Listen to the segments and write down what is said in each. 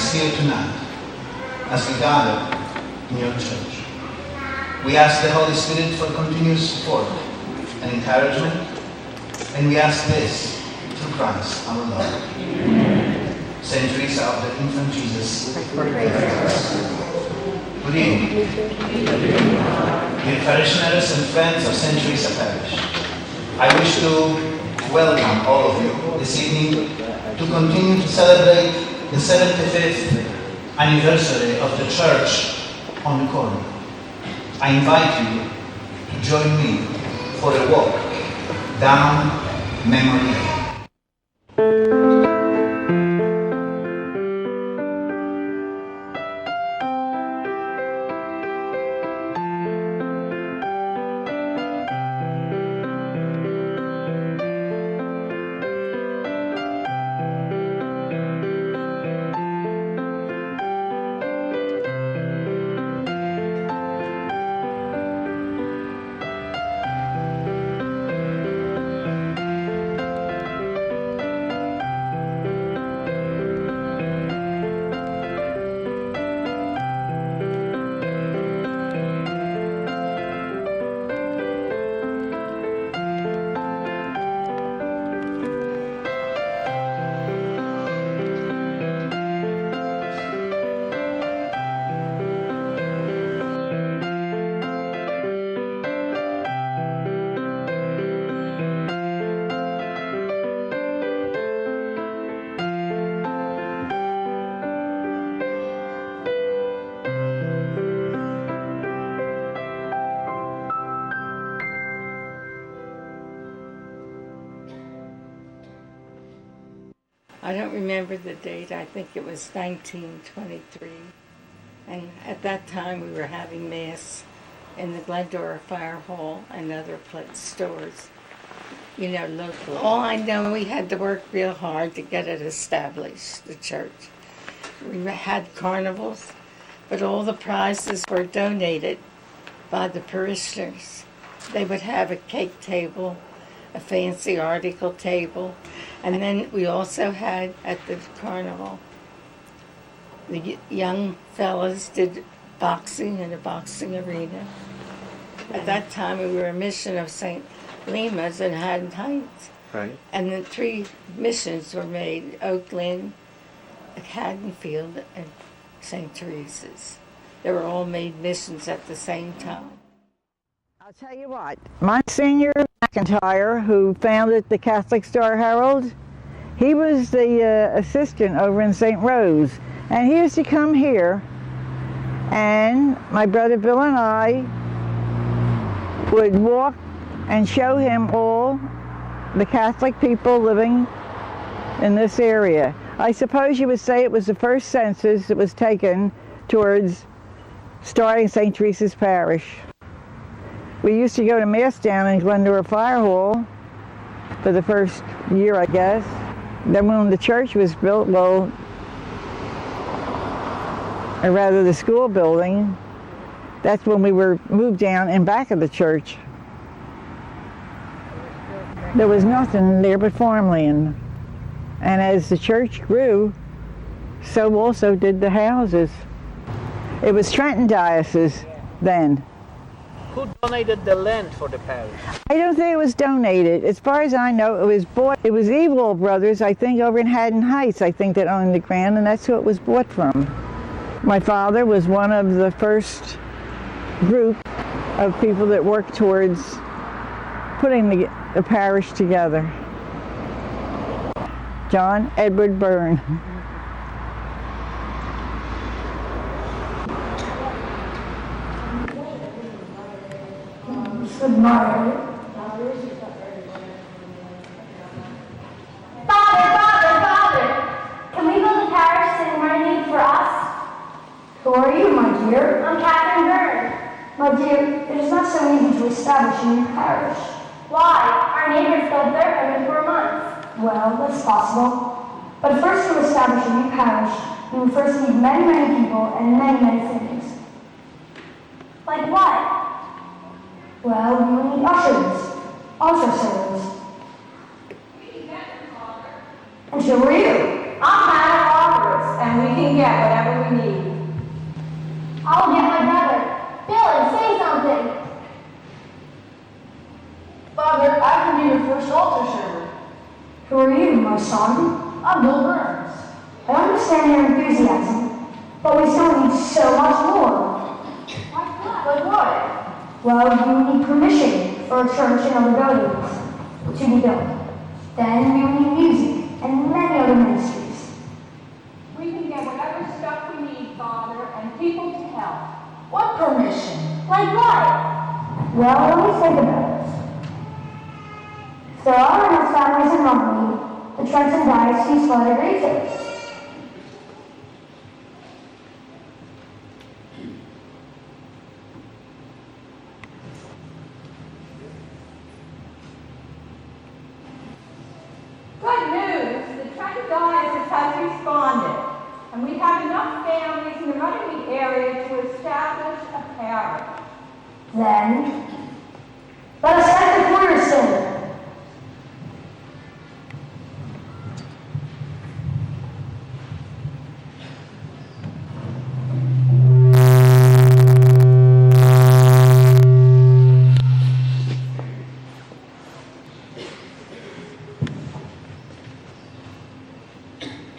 is here tonight as we gather in your church. We ask the Holy Spirit for continuous support and encouragement, and we ask this through Christ our Lord. Amen. Saint Teresa of the Infant Jesus Parish. Good evening. Dear parishioners and friends of Saint Teresa Parish, I wish to welcome all of you this evening to continue to celebrate the 75th anniversary of the Church on the Corner. I invite you to join me for a walk down memory lane. I don't remember the date. I think it was 1923. And at that time we were having Mass in the Glendora Fire Hall and other stores, locally. All I know, we had to work real hard to get it established, the church. We had carnivals, but all the prizes were donated by the parishioners. They would have a cake table, a fancy article table, and then we also had at the carnival, the young fellas did boxing in a boxing arena. At that time we were a mission of St. Lima's in Haddon Heights. Right. And the 3 missions were made, Oakland, Haddonfield, and St. Teresa's. They were all made missions at the same time. I'll tell you what, Monsignor McIntyre, who founded the Catholic Star Herald, he was the assistant over in St. Rose, and he used to come here, and my brother Bill and I would walk and show him all the Catholic people living in this area. I suppose you would say it was the first census that was taken towards starting St. Teresa's Parish. We used to go to Mass down in Glendora Fire Hall for the first year, I guess. Then when the church was built, or rather the school building, that's when we were moved down in back of the church. There was nothing there but farmland. And as the church grew, so also did the houses. It was Trenton Diocese then. Who donated the land for the parish? I don't think it was donated. As far as I know, it was bought. It was Evil Brothers, I think, over in Haddon Heights, I think, that owned the ground, and that's who it was bought from. My father was one of the first group of people that worked towards putting the parish together. John Edward Byrne. Good morning. Father, can we build a parish in Runnemede for us? Who are you, my dear? I'm Catherine Byrne. My dear, it is not so easy to establish a new parish. Why? Our neighbors built their home in 4 months. Well, that's possible. But first, to establish a new parish, we will first need many, many people and many, many things. Like what? Well, we will need ushers, altar servers. And who are you? I'm Madam Roberts, and and we can get whatever we need. I'll get my brother. Billy, say something. Father, I can be your first altar server. Who are you, my son? I'm Bill Burns. I understand your enthusiasm, but we still need so much more. Like what? Well, you need permission for a church and other buildings to be built. Then you need music and many other ministries. We can get whatever stuff we need, Father, and people to help. What permission? Like what? Well, let me think about it. If there are enough families in Runnemede, the Trenton Diocese will agree to it. Good news, the Trenton Diocese has responded, and we have enough families in the Runnemede area to establish a parish. Then, let us act the cornerstone.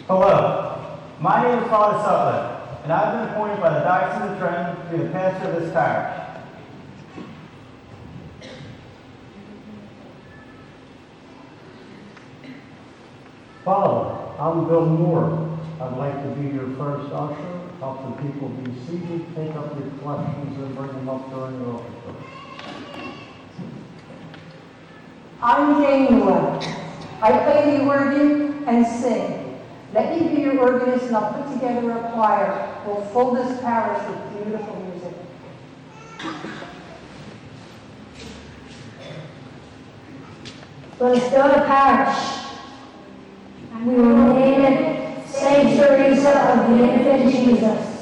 Hello, my name is Father Sutcliffe, and I've been appointed by the Diocese of Trenton to be the pastor of this parish. Father, I'm Bill Moore. I'd like to be your first usher. Help the people be seated, take up your collections, and bring them up during the office. I'm Jane Moore. I play the organ and sing. Let me be your organist and I'll put together a choir. We'll fill this parish with beautiful music. Let us build a parish. We will name it St. Teresa of the Infant Jesus.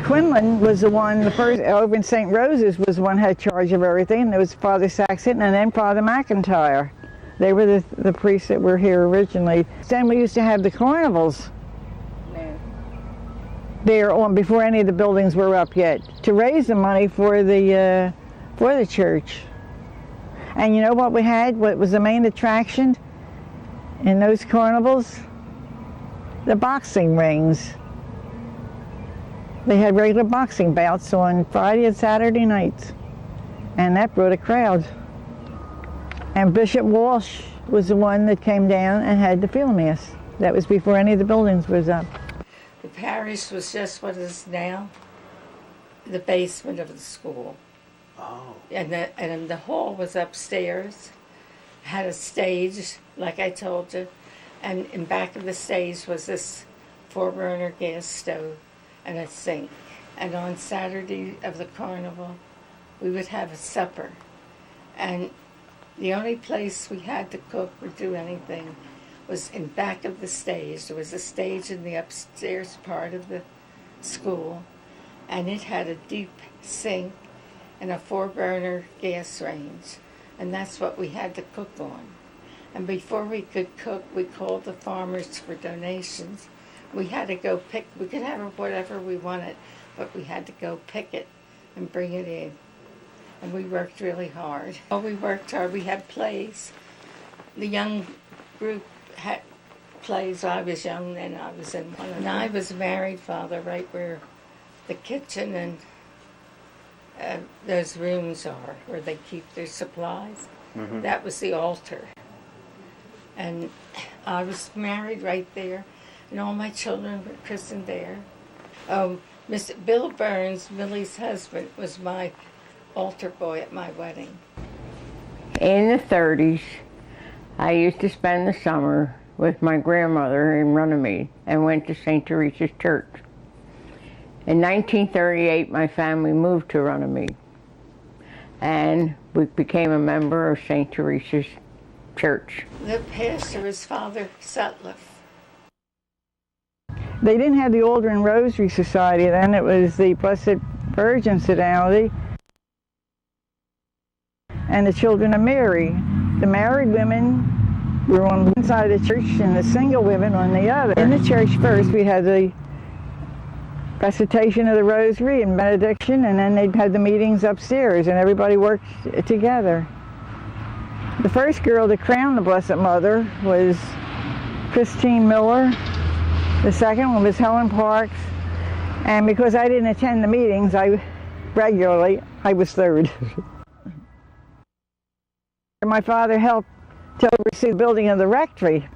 Quinlan was the one, the first over in St. Rose's was the one who had charge of everything. And there was Father Saxon and then Father McIntyre. They were the priests that were here originally. Then we used to have the carnivals there on before any of the buildings were up yet to raise the money for the church. And you know what we had? What was the main attraction in those carnivals? The boxing rings. They had regular boxing bouts on Friday and Saturday nights, and that brought a crowd. And Bishop Walsh was the one that came down and had the field mass. That was before any of the buildings was up. The parish was just what is now the basement of the school. Oh. And the hall was upstairs, had a stage, like I told you, and in back of the stage was this 4-burner gas stove and a sink. And on Saturday of the carnival, we would have a supper. And the only place we had to cook or do anything was in back of the stage. There was a stage in the upstairs part of the school, and it had a deep sink and a 4-burner gas range. And that's what we had to cook on. And before we could cook, we called the farmers for donations. We had to go pick, we could have whatever we wanted, but we had to go pick it and bring it in. And we worked really hard. Oh, we worked hard. We had plays. The young group had plays. I was young then. I was in one. And I was married, Father, right where the kitchen and those rooms are, where they keep their supplies. Mm-hmm. That was the altar. And I was married right there. and all my children were christened there. Mr. Bill Burns, Millie's husband, was my altar boy at my wedding. In the 30s, I used to spend the summer with my grandmother in Runnemede and went to St. Teresa's Church. In 1938, my family moved to Runnemede, and we became a member of St. Teresa's Church. The pastor was Father Sutliff. They didn't have the Altar and Rosary Society then. It was the Blessed Virgin Sodality and the Children of Mary. The married women were on one side of the church and the single women on the other. In the church first, we had the recitation of the Rosary and benediction, and then they'd have the meetings upstairs, and everybody worked together. The first girl to crown the Blessed Mother was Christine Miller. The second one was Helen Parks, and because I didn't attend the meetings regularly, I was third. My father helped to oversee the building of the rectory,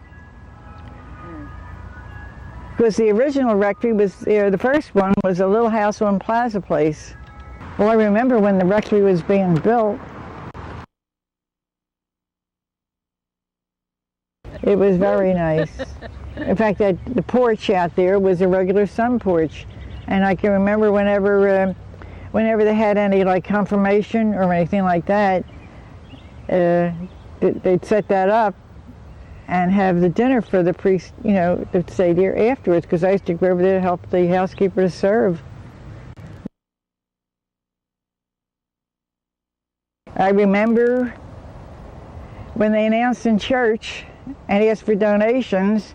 because the original rectory was, the first one was a little house on Plaza Place. Well, I remember when the rectory was being built, it was very nice. In fact, the porch out there was a regular sun porch, and I can remember whenever they had any like confirmation or anything like that, they'd set that up and have the dinner for the priest, to stay there afterwards, because I used to go over there to help the housekeeper to serve. I remember when they announced in church and asked for donations,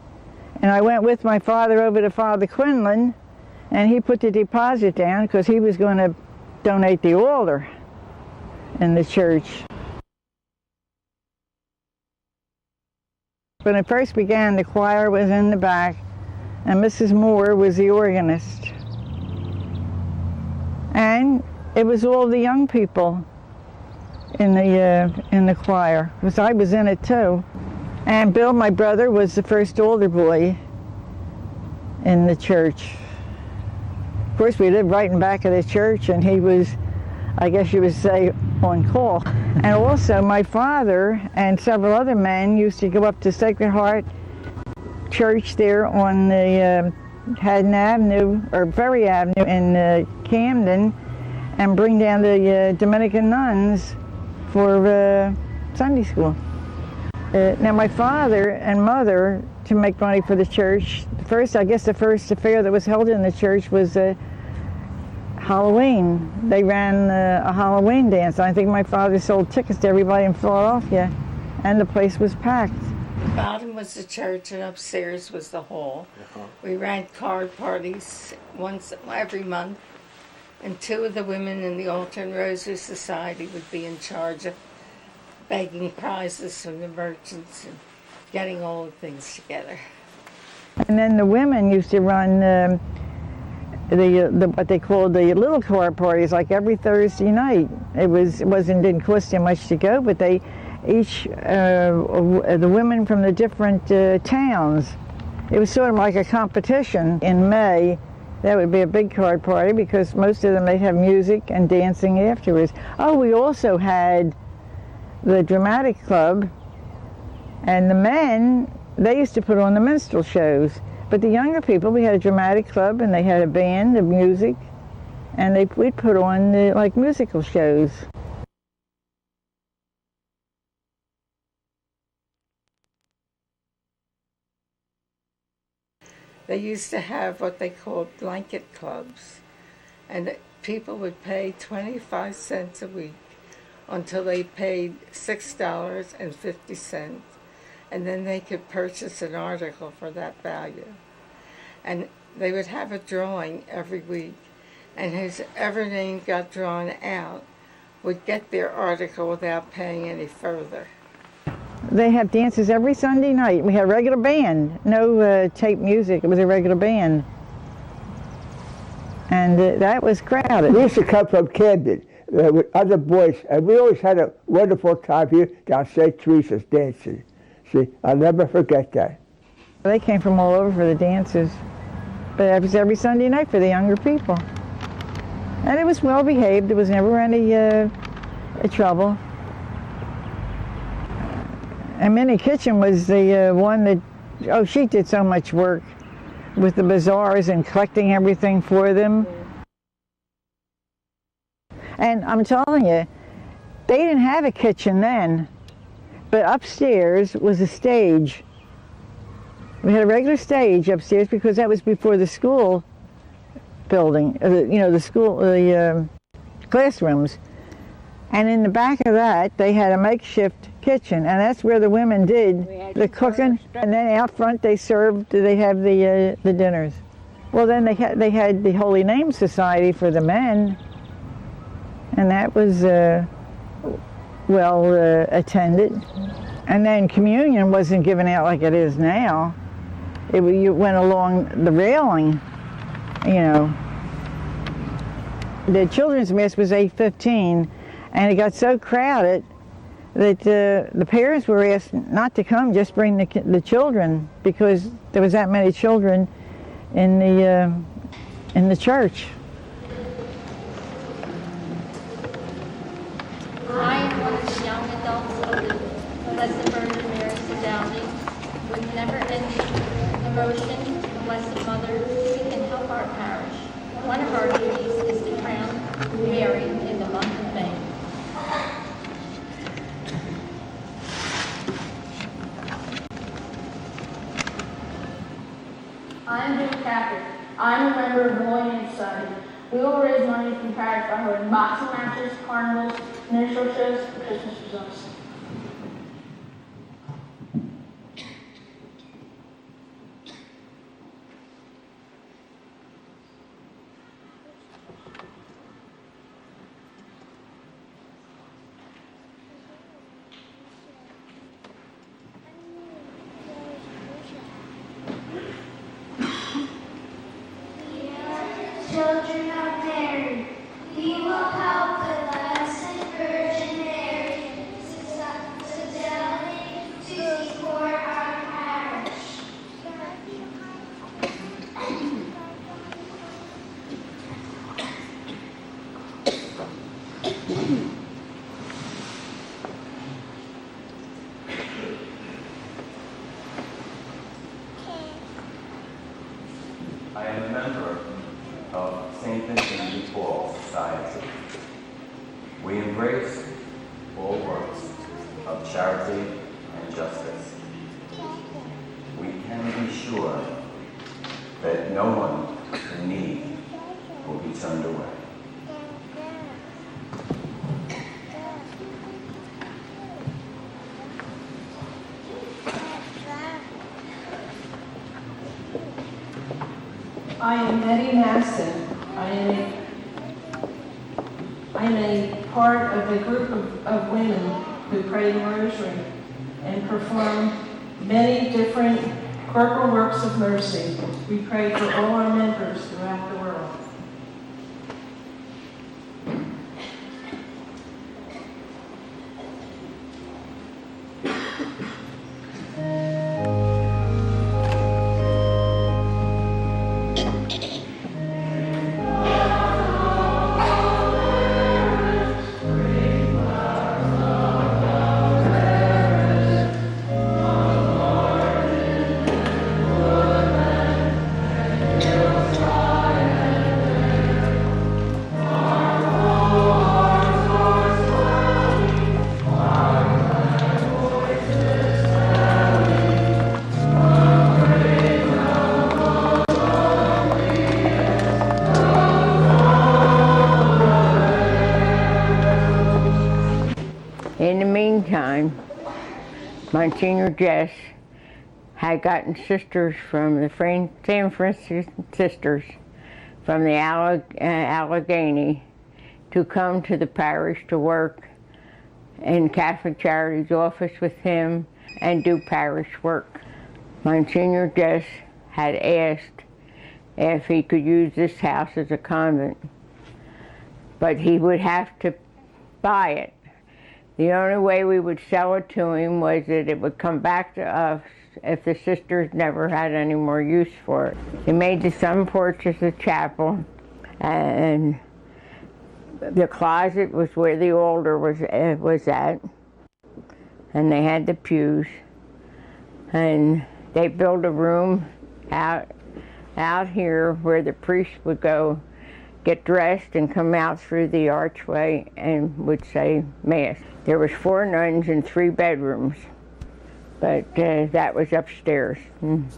and I went with my father over to Father Quinlan, and he put the deposit down because he was going to donate the altar in the church. When it first began, the choir was in the back, and Mrs. Moore was the organist. And it was all the young people in the choir, because I was in it too. And Bill, my brother, was the first altar boy in the church. Of course, we lived right in back of the church, and he was, I guess you would say, on call. And also, my father and several other men used to go up to Sacred Heart Church there on the Haddon Avenue, or Ferry Avenue in Camden, and bring down the Dominican nuns for Sunday school. Now, my father and mother, to make money for the church, the first affair that was held in the church was Halloween. They ran a Halloween dance. I think my father sold tickets to everybody in Philadelphia, and the place was packed. The bottom was the church, and upstairs was the hall. We ran card parties once every month, and two of the women in the Altar and Rosary Society would be in charge of begging prizes from the merchants and getting all the things together. And then the women used to run what they called the little card parties, like every Thursday night. Didn't cost them much to go, but they each the women from the different towns. It was sort of like a competition. In May, that would be a big card party because most of them they'd have music and dancing afterwards. Oh, we also had the dramatic club, and the men, they used to put on the minstrel shows. But the younger people, we had a dramatic club, and they had a band of music, and we'd put on like musical shows. They used to have what they called blanket clubs, and people would pay 25 cents a week until they paid $6.50, and then they could purchase an article for that value. And they would have a drawing every week, and whoever name got drawn out would get their article without paying any further. They have dances every Sunday night. We had a regular band, no tape music, it was a regular band. And that was crowded. We used to come from Camden with other boys, and we always had a wonderful time here down St. Teresa's dancing. See, I'll never forget that. They came from all over for the dances. But it was every Sunday night for the younger people. And it was well behaved. There was never any trouble. And Minnie Kitchen was the one that, oh, she did so much work with the bazaars and collecting everything for them. And I'm telling you, they didn't have a kitchen then, but upstairs was a stage. We had a regular stage upstairs because that was before the school building, the classrooms. And in the back of that, they had a makeshift kitchen, and that's where the women did the cooking. And then out front, they have the dinners. Well, then they had the Holy Name Society for the men, and that was well attended. And then communion wasn't given out like it is now. You went along the railing, you know. The children's mass was 8:15. And it got so crowded that the parents were asked not to come, just bring the children, because there was that many children in the church. I am one of the young adults of the Blessed Virgin Mary Daly. With never-ending devotion to the Blessed Mother, we can help our parish. One of our duties is to crown Mary in the month of May. I am Jim Capper. I am a member of the Holy Name Society. We will raise money from parish by holding boxing matches, carnivals, minstrel shows, and Christmas bazaars. Children of Mary, we will help the Blessed Virgin Mary to support our parish. I am a member of St. Infant Jesus Parish Society. We embrace all works of charity and justice. We can be sure that no one in need will be turned away. I am Betty Masson. I am a part of a group of women who pray the Rosary and perform many different corporal works of mercy. We pray for all our members throughout the world. In the meantime, Monsignor Jess had gotten sisters from the San Francisco sisters from the Allegheny to come to the parish to work in Catholic Charities office with him and do parish work. Monsignor Jess had asked if he could use this house as a convent, but he would have to buy it. The only way we would sell it to him was that it would come back to us if the sisters never had any more use for it. They made the sun porch as a chapel, and the closet was where the altar was at, and they had the pews, and they built a room out here where the priest would go get dressed and come out through the archway and would say Mass. There was 4 nuns and 3 bedrooms, but that was upstairs. And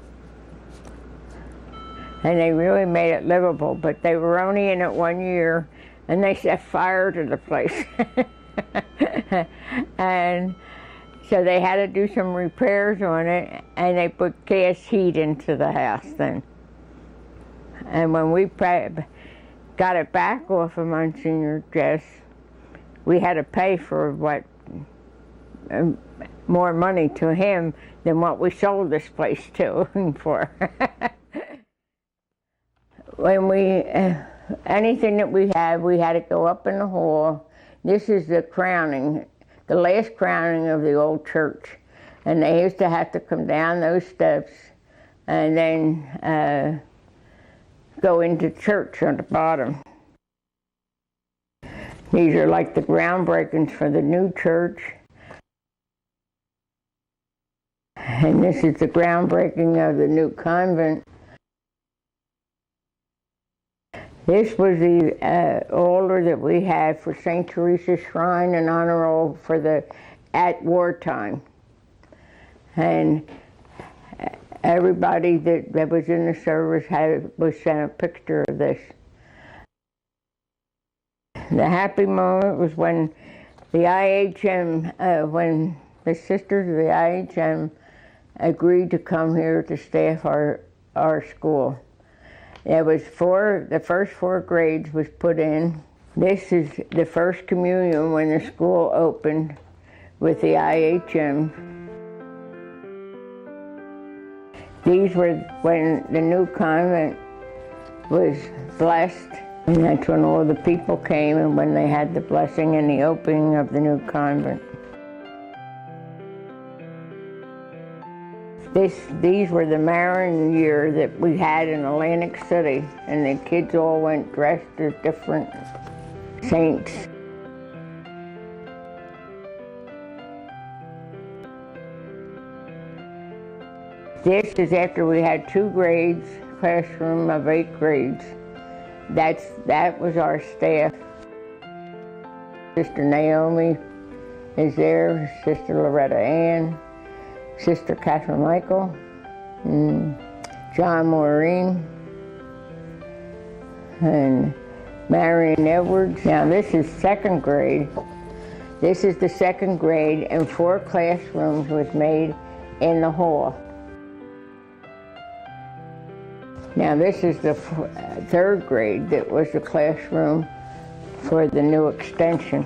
they really made it livable, but they were only in it 1 year, and they set fire to the place. And so they had to do some repairs on it, and they put gas heat into the house then. And when we got it back off of Monsignor Jess, we had to pay for what more money to him than what we sold this place to him for. When we anything that we had to go up in the hall. This is the crowning, the last crowning of the old church, and they used to have to come down those steps and then go into church on the bottom. These are like the groundbreakings for the new church. And this is the groundbreaking of the new convent. This was the altar that we had for St. Teresa's Shrine and honor roll for at wartime. And everybody that was in the service was sent a picture of this. The happy moment was when the IHM, when the sisters of the IHM agreed to come here to staff our school. There was the first 4 grades was put in. This is the first communion when the school opened with the IHM. These were when the new convent was blessed, and that's when all the people came and when they had the blessing and the opening of the new convent. These were the Marin year that we had in Atlantic City, and the kids all went dressed as different saints. This is after we had 2 grades, classroom of 8 grades. That was our staff. Sister Naomi is there, Sister Loretta Ann, Sister Catherine Michael, John Maureen, and Marion Edwards. Now this is 2nd grade. This is the 2nd grade, and 4 classrooms was made in the hall. Now this is the 3rd grade that was the classroom for the new extension.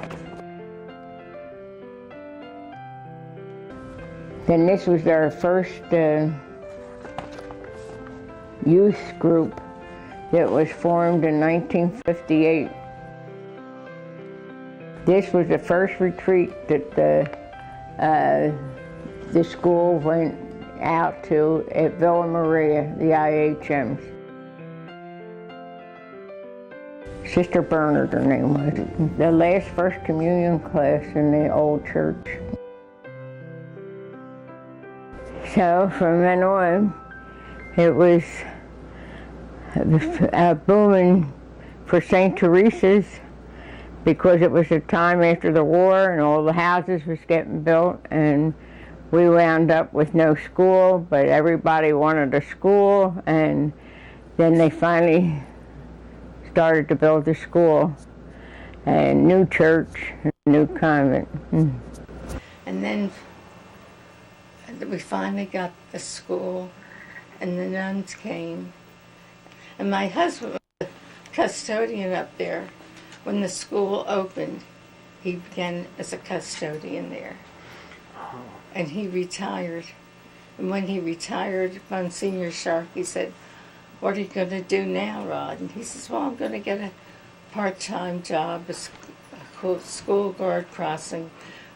Then this was our first youth group that was formed in 1958. This was the first retreat that the school went out to at Villa Maria, the IHMs. Sister Bernard, her name was. The last First Communion class in the old church. So from then on, it was booming for St. Teresa's because it was a time after the war and all the houses was getting built, and we wound up with no school, but everybody wanted a school, and then they finally started to build the school, and new church, new convent. And then we finally got the school, and the nuns came. And my husband was a custodian up there. When the school opened, he began as a custodian there. And he retired. And when he retired, Monsignor Sharkey said, "What are you going to do now, Rod?" And he says, "Well, I'm going to get a part-time job, a school guard crossing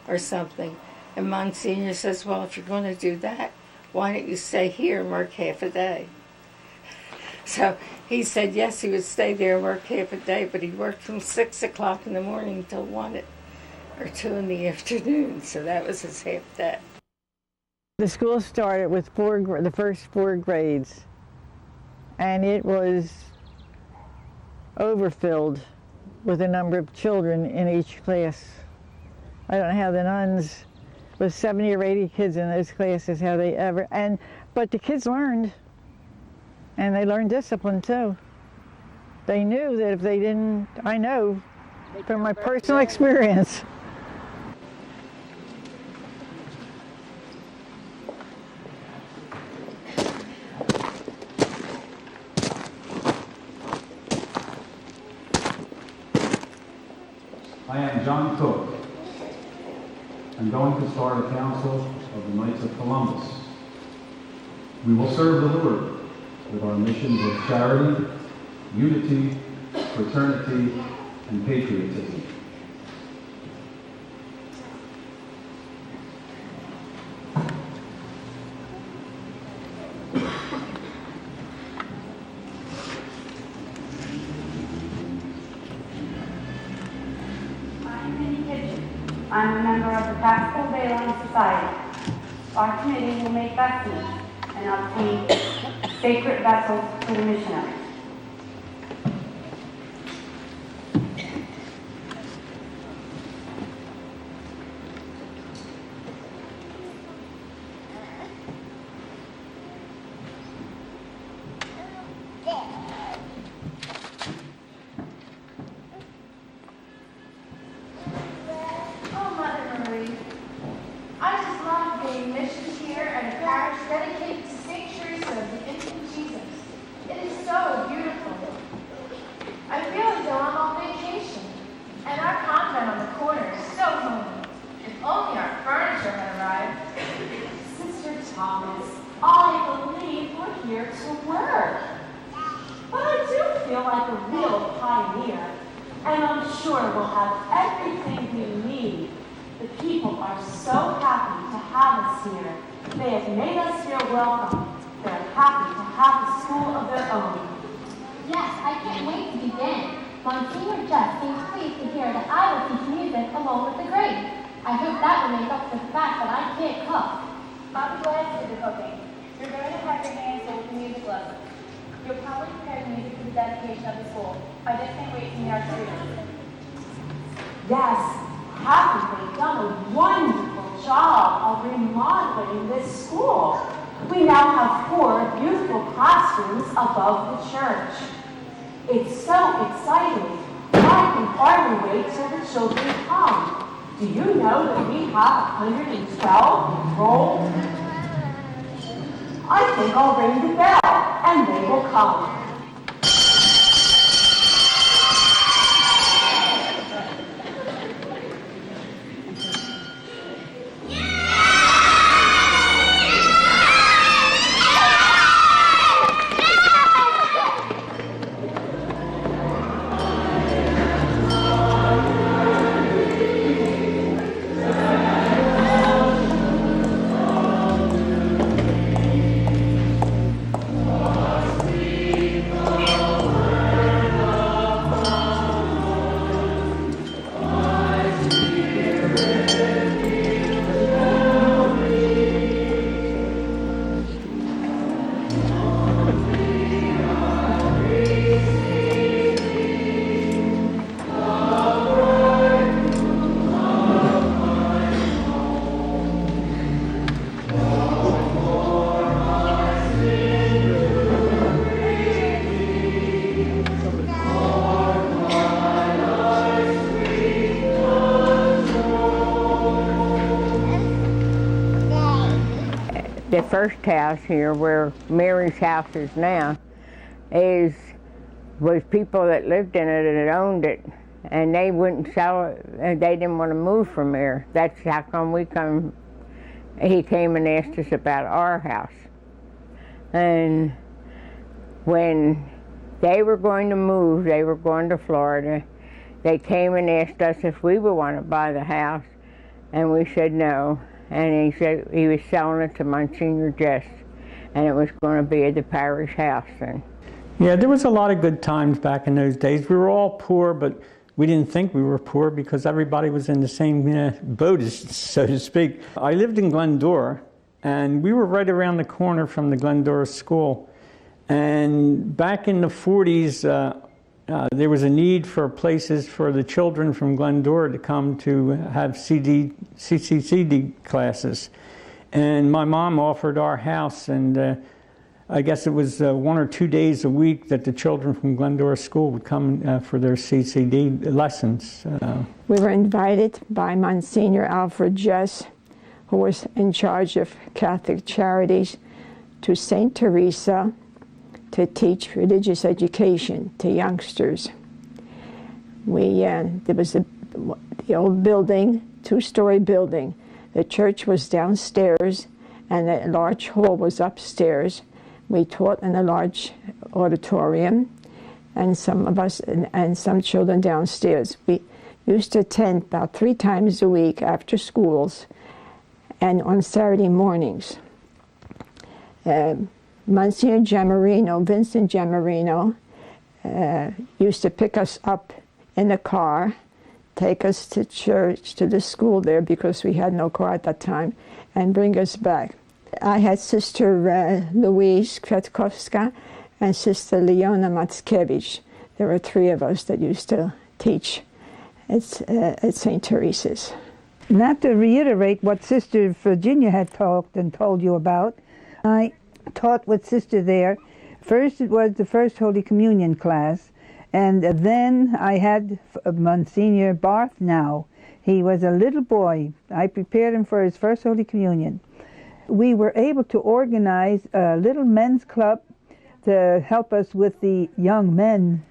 or something." And Monsignor says, "Well, if you're going to do that, why don't you stay here and work half a day? So he said yes, he would stay there and work half a day, but he worked from 6 o'clock in the morning till 1 or 2 in the afternoon, so that was his half day. The school started with the first 4 grades, and it was overfilled with a number of children in each class. I don't know how the nuns, with 70 or 80 kids in those classes, how they ever, but the kids learned, and they learned discipline too. They knew that if they didn't, I know from my personal experience. I am John Cook. I'm going to start a council of the Knights of Columbus. We will serve the Lord with our missions of charity, unity, fraternity, and patriotism. I'm a member of the Pastoral Bailing Society. Our committee will make vestments and obtain sacred vessels for the missionaries. I just love being missions here at a parish dedicated to St. Teresa of the Infant Jesus. It is so beautiful. I feel as though I'm on vacation, and our convent on the corner is so homey. If only our furniture had arrived. Sister Thomas, I believe we're here to work. But I do feel like a real pioneer, and I'm sure we'll have everything we need. The people are so happy to have us here. They have made us feel welcome. They're happy to have a school of their own. Yes, I can't wait to begin. Monsignor Just seems pleased to hear that I will teach music along with the grade. I hope that will make up for the fact that I can't cook. I'll be glad to do the cooking. You're going to have your hands full with the music lesson. You'll probably prepare the music for the dedication of the school. I just can't wait to meet our students. Yes, haven't they done a wonderful job of remodeling this school? We now have 4 beautiful classrooms above the church. It's so exciting. I can hardly wait till the children come. Do you know that we have 112 enrolled? I think I'll ring the bell and they will come. The first house here, where Mary's house is now, was people that lived in it that owned it, and they wouldn't sell it, and they didn't want to move from there. That's how come he came and asked us about our house. And when they were going to move, they were going to Florida, they came and asked us if we would want to buy the house, and we said no. and he said he was selling it to Monsignor Jess, and it was going to be at the parish house. And yeah, there was a lot of good times back in those days. We were all poor, but we didn't think we were poor because everybody was in the same boat, so to speak. I lived in Glendora, and we were right around the corner from the Glendora school. And back in the 40s, there was a need for places for the children from Glendora to come to have CCCD classes. And my mom offered our house, and I guess it was 1 or 2 days a week that the children from Glendora School would come for their CCD lessons. We were invited by Monsignor Alfred Jess, who was in charge of Catholic Charities, to St. Teresa to teach religious education to youngsters. There was the old building, 2-story building. The church was downstairs, and the large hall was upstairs. We taught in a large auditorium, and some of us and some children downstairs. We used to attend about 3 times a week after schools and on Saturday mornings. Monsignor Giammarino, Vincent Giammarino, used to pick us up in the car, take us to church, to the school there, because we had no car at that time, and bring us back. I had Sister Louise Kwiatkowska and Sister Leona Mackiewicz. There were 3 of us that used to teach at St. Teresa's. Not to reiterate what Sister Virginia had talked and told you about, I taught with Sister there. First it was the First Holy Communion class, and then I had Monsignor Barth now. He was a little boy. I prepared him for his First Holy Communion. We were able to organize a little men's club to help us with the young men.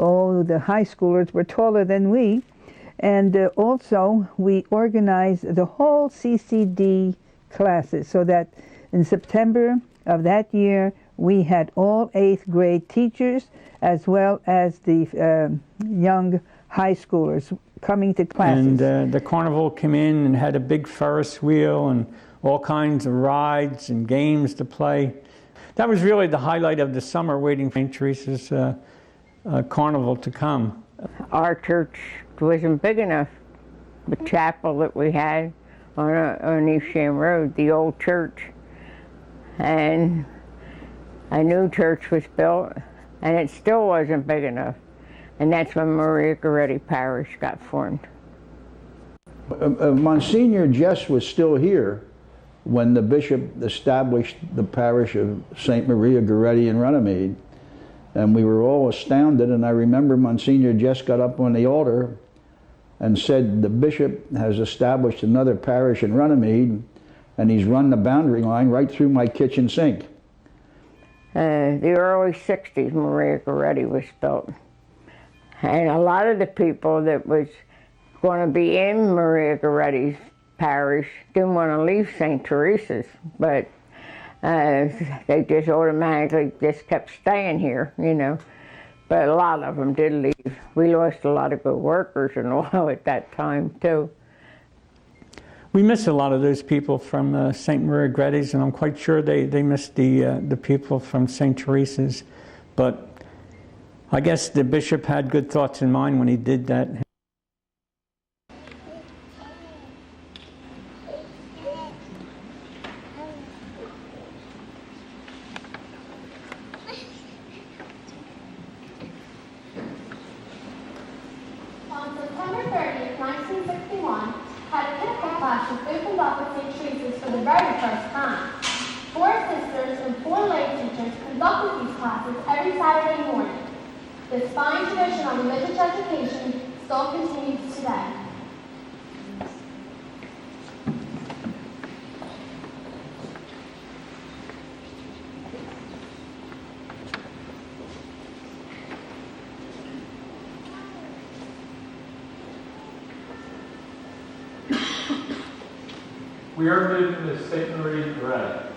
Oh, the high schoolers were taller than we. And also we organized the whole CCD classes, so that in September of that year we had all 8th grade teachers as well as the young high schoolers coming to classes. And the carnival came in and had a big Ferris wheel and all kinds of rides and games to play. That was really the highlight of the summer, waiting for St. Teresa's carnival to come. Our church wasn't big enough. The chapel that we had on East Sham Road, the old church, and a new church was built, and it still wasn't big enough. And that's when Maria Goretti Parish got formed. Monsignor Jess was still here when the bishop established the parish of St. Maria Goretti in Runnemede. And we were all astounded, and I remember Monsignor Jess got up on the altar and said, the bishop has established another parish in Runnemede, and he's run the boundary line right through my kitchen sink. The early 60s, Maria Goretti was built. And a lot of the people that was going to be in Maria Goretti's parish didn't want to leave St. Teresa's, but they just automatically just kept staying here, you know. But a lot of them did leave. We lost a lot of good workers and all at that time, too. We miss a lot of those people from St. Maria Goretti's, and I'm quite sure they miss the people from St. Teresa's. But I guess the bishop had good thoughts in mind when he did that. On September 30th, 1961, catechetical class was opened up at St. Teresa's for the very first time. 4 sisters and 4 lay teachers conducted these classes every Saturday morning. This fine tradition of religious education still continues today. We are moving to St. Maria Goretti.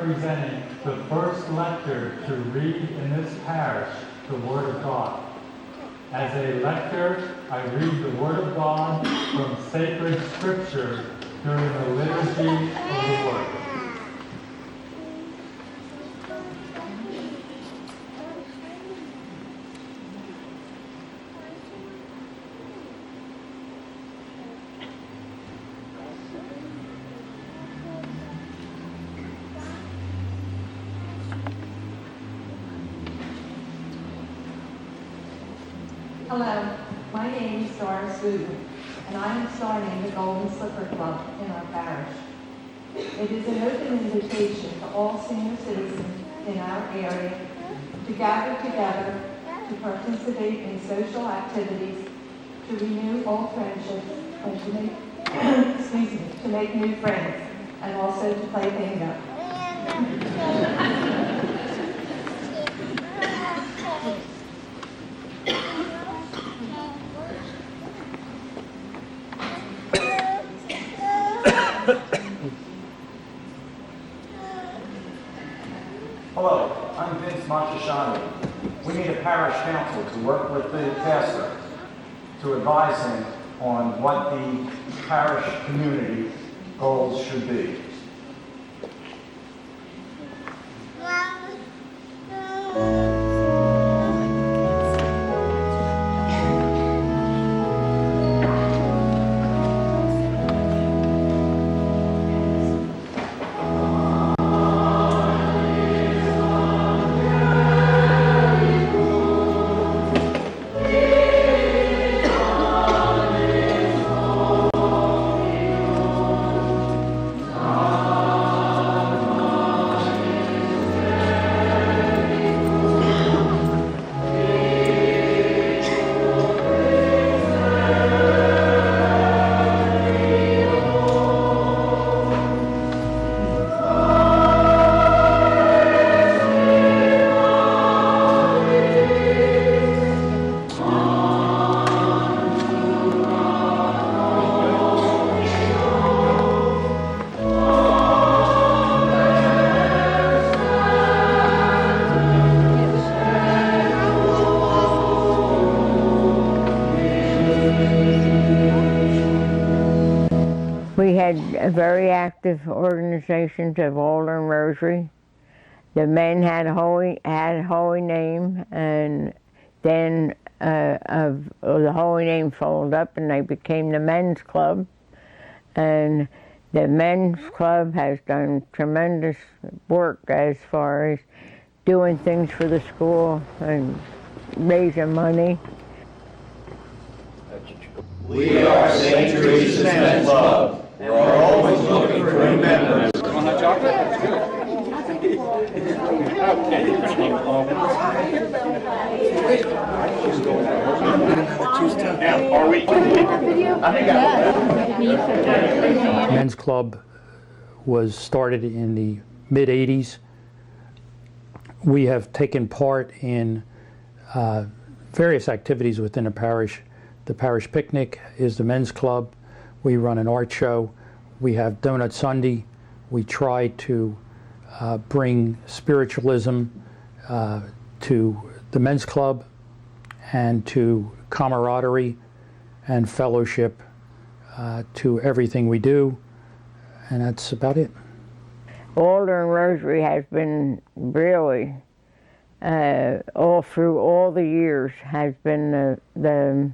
representing the first lector to read in this parish the Word of God. As a lector, I read the Word of God from sacred scripture during the liturgy of the Word. Hello, my name is Doris Wooten, and I am starting the Golden Slipper Club in our parish. It is an open invitation to all senior citizens in our area to gather together, to participate in social activities, to renew old friendships, and to make, to make new friends, and also to play bingo. Hello, I'm We need a parish council to work with the pastor to advise him on what the parish community goals should be. We had very active organizations of Altar and Rosary. The men had a holy name, and then the holy name folded up and they became the men's club. And the men's club has done tremendous work as far as doing things for the school and raising money. We are St. Teresa's Men's Club. We're always looking for new members. Want hot chocolate? That's good. Are we? Men's Club was started in the mid-'80s. We have taken part in various activities within the parish. The parish picnic is the men's club. We run an art show. We have Donut Sunday. We try to bring spiritualism to the men's club and to camaraderie and fellowship to everything we do. And that's about it. Altar and Rosary has been really, all through all the years, has been the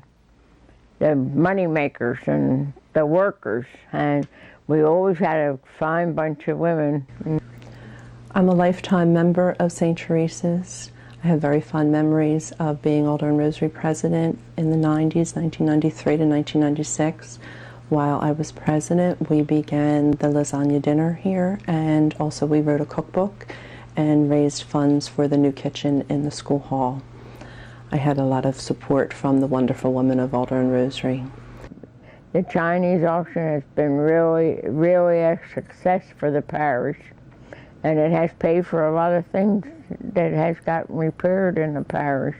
money makers and the workers, and we always had a fine bunch of women. I'm a lifetime member of St. Teresa's. I have very fond memories of being Altar and Rosary president in the 90s, 1993 to 1996. While I was president, we began the lasagna dinner here, and also we wrote a cookbook and raised funds for the new kitchen in the school hall. I had a lot of support from the wonderful women of Altar and Rosary. The Chinese auction has been really, really a success for the parish, and it has paid for a lot of things that has gotten repaired in the parish.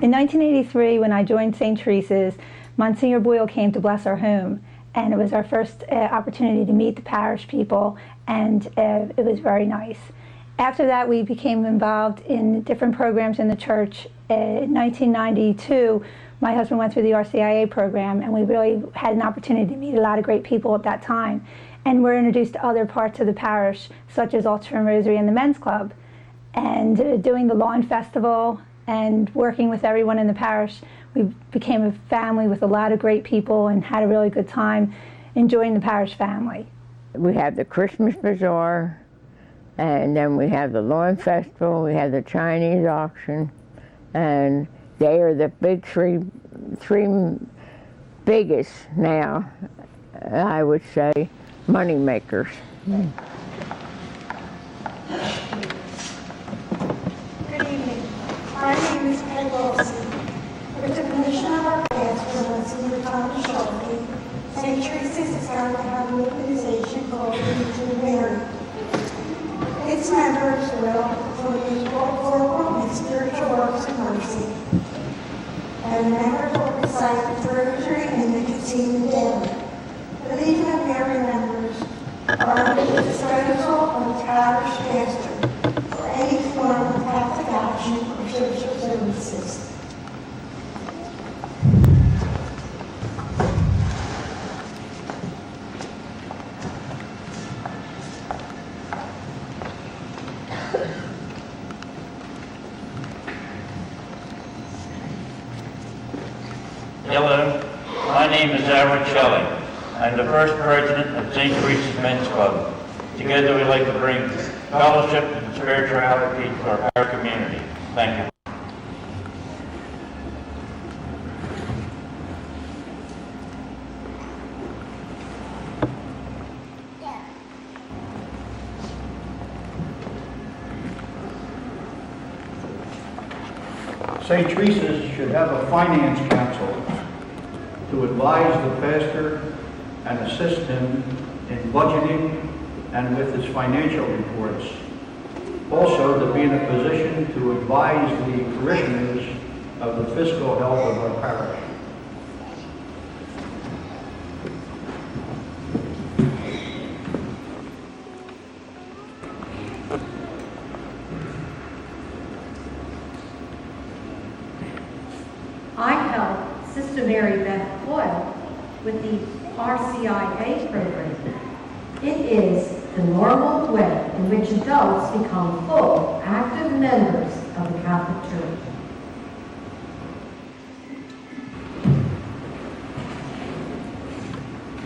In 1983, when I joined St. Teresa's, Monsignor Boyle came to bless our home, and it was our first opportunity to meet the parish people, and it was very nice. After that, we became involved in different programs in the church. In 1992, my husband went through the RCIA program, and we really had an opportunity to meet a lot of great people at that time. And we're introduced to other parts of the parish, such as Altar and Rosary and the Men's Club. And doing the lawn festival and working with everyone in the parish, we became a family with a lot of great people and had a really good time enjoying the parish family. We have the Christmas Bazaar, and then we have the lawn festival, we have the Chinese auction, and they are the big three biggest now, I would say, money makers. Good evening. My name is Peg Wilson. With the permission of our pastor, Monsignor Thomas Sharkey, St. Teresa's is going to have an organization called Untitled Chapter. Its members will fulfill corporal and spiritual works of mercy, and members will recite the rosary and the cathedral daily. The Legion of Mary members are at the disposal of the parish pastor for any form of Catholic action or social services. Hello, my name is Ervin. I'm the first president of St. Teresa's Men's Club. Together we like to bring fellowship and spirituality to our community. Thank you. St. Teresa's should have a finance council to advise the pastor and assist him in budgeting and with his financial reports. Also, to be in a position to advise the parishioners of the fiscal health of our parish. I help Sister Mary Beth Coyle with the RCIA program. It is the normal way in which adults become full, active members of the Catholic Church.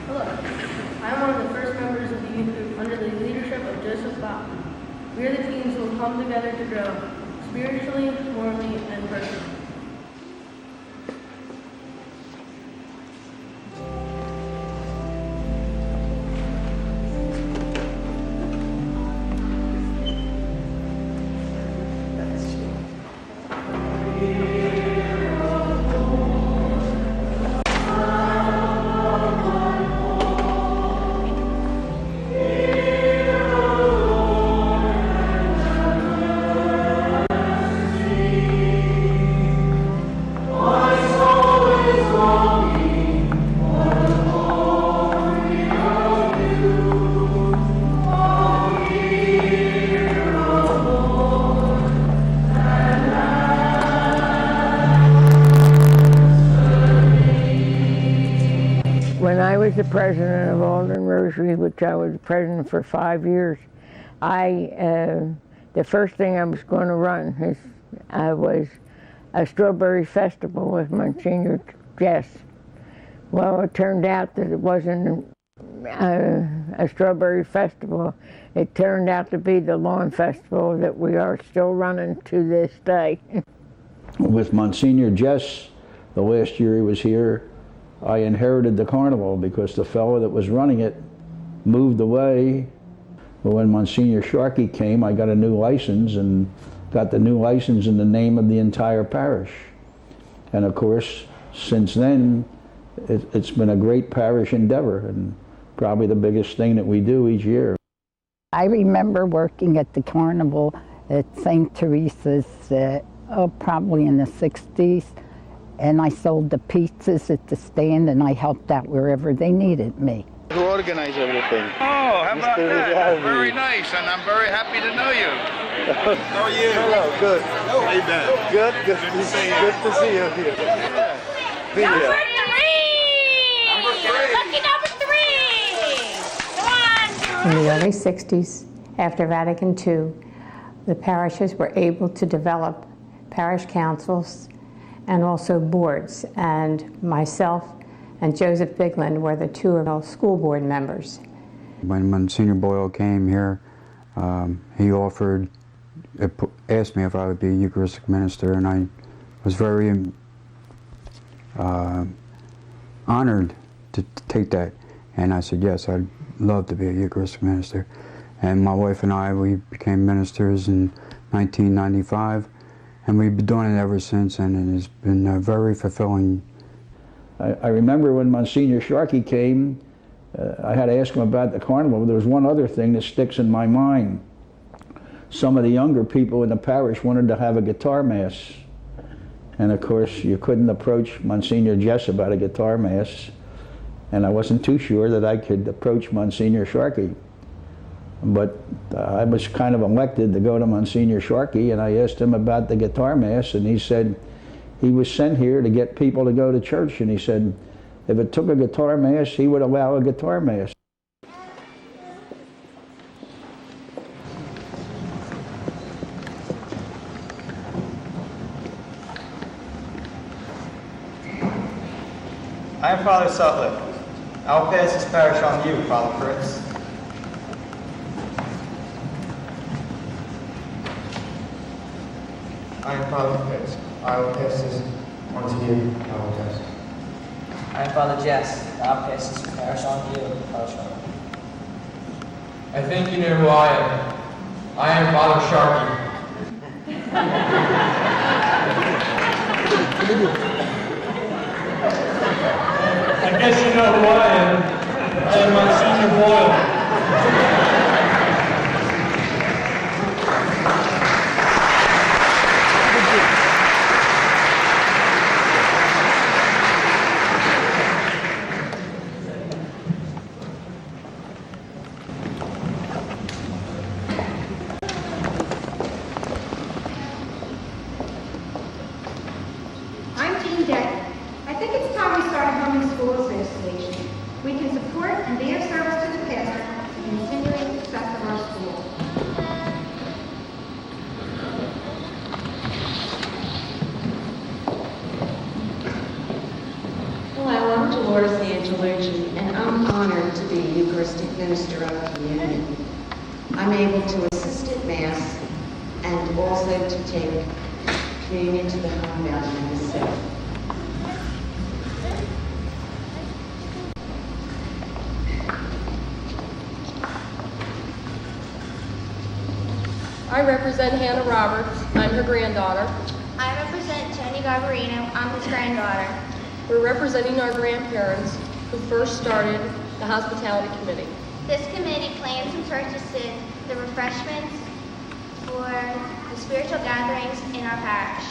Hello, I'm one of the first members of the youth group under the leadership of Joseph Bachman. We are the teens who will come together to grow spiritually, morally, and personally. When I was the president of Alden Rosary, which I was president for 5 years, the first thing I was going to run was a strawberry festival with Monsignor Jess. Well, it turned out that it wasn't a strawberry festival. It turned out to be the lawn festival that we are still running to this day. With Monsignor Jess, the last year he was here, I inherited the carnival because the fellow that was running it moved away. But when Monsignor Sharkey came, I got a new license and got the new license in the name of the entire parish. And of course, since then, it's been a great parish endeavor and probably the biggest thing that we do each year. I remember working at the carnival at St. Teresa's probably in the 60s. and I sold the pizzas at the stand, and I helped out wherever they needed me. Who organized everything? Oh, how about Mr. that? Darby. Very nice, and I'm very happy to know you. How are you? Hello, good. How you been? Good to see you. Good to see you here. Be here. Number three! Lucky number three! Come on! In the early 60s, after Vatican II, the parishes were able to develop parish councils and also boards, and myself and Joseph Bigland were the two of those school board members. When Monsignor Boyle came here, he asked me if I would be a Eucharistic minister, and I was very honored to take that. And I said, yes, I'd love to be a Eucharistic minister. And my wife and I, we became ministers in 1995, and we've been doing it ever since, and it has been very fulfilling. I remember when Monsignor Sharkey came, I had to ask him about the carnival. There was one other thing that sticks in my mind. Some of the younger people in the parish wanted to have a guitar mass. And of course, you couldn't approach Monsignor Jess about a guitar mass. And I wasn't too sure that I could approach Monsignor Sharkey. But I was kind of elected to go to Monsignor Sharkey, and I asked him about the guitar mass, and he said he was sent here to get people to go to church, and he said if it took a guitar mass, he would allow a guitar mass. I am Father Sutliff. I will pass this parish on to you, Father Fritz. I am Father Fritz. I will pass this on to you, Father Jess. I am Father Jess. I'll pass this parish on to you, Father Sharkey. I think you know who I am. I am Father Sharkey. I guess you know who I am. I am Monsignor Boyle. And I'm honored to be Eucharistic minister of communion. I'm able to assist at Mass and also to take communion to the homebound and the sick. I represent Hannah Roberts. I'm her granddaughter. I represent Tony Garbarino. I'm his granddaughter. We're representing our grandparents who first started the hospitality committee. This committee plans and purchases the refreshments for the spiritual gatherings in our parish.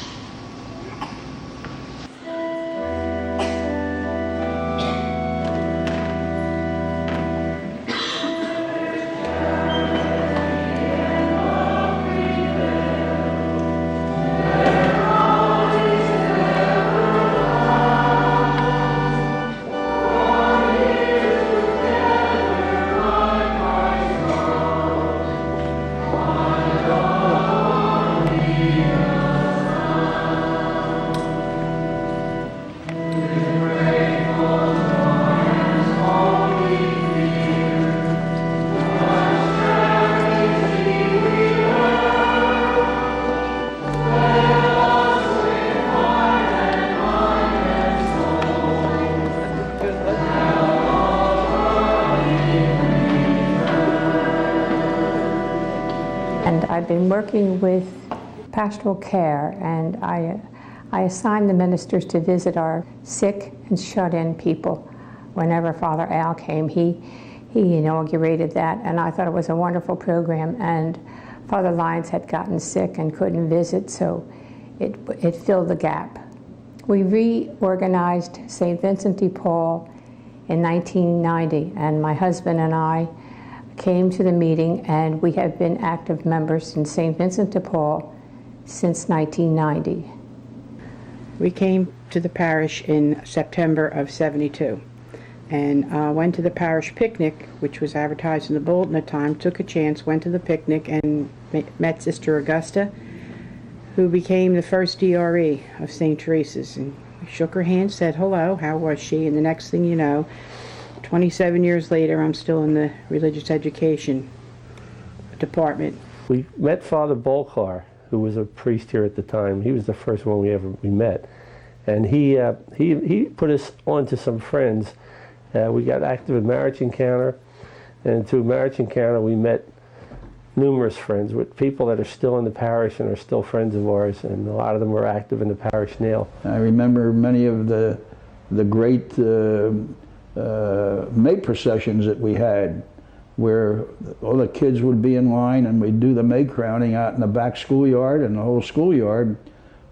I've been working with pastoral care, and I assigned the ministers to visit our sick and shut-in people. Whenever Father Al came, he inaugurated that, and I thought it was a wonderful program. And Father Lyons had gotten sick and couldn't visit, so it filled the gap. We reorganized St. Vincent de Paul in 1990, and my husband and I came to the meeting, and we have been active members in St. Vincent de Paul since 1990. We came to the parish in September of '72 and went to the parish picnic, which was advertised in the bulletin at the time, took a chance, went to the picnic and met Sister Augusta, who became the first DRE of St. Teresa's. And we shook her hand, said hello, how was she? And the next thing you know, 27 years later, I'm still in the religious education department. We met Father Bolkar, who was a priest here at the time. He was the first one we met. And he put us on to some friends. We got active in Marriage Encounter, and through Marriage Encounter we met numerous friends with people that are still in the parish and are still friends of ours, and a lot of them are active in the parish now. I remember many of the great May processions that we had, where all the kids would be in line and we'd do the May crowning out in the back schoolyard, and the whole schoolyard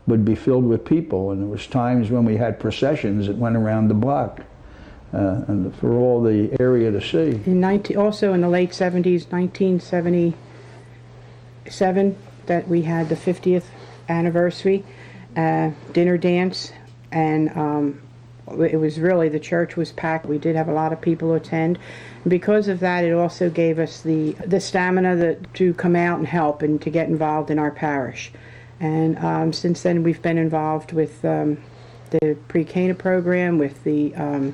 would be filled with people. And there was times when we had processions that went around the block and for all the area to see. Also in the late 70s, 1977, that we had the 50th anniversary dinner dance, and it was really, the church was packed. We did have a lot of people attend. Because of that, it also gave us the stamina to come out and help and to get involved in our parish. And since then, we've been involved with the pre-Cana program, with the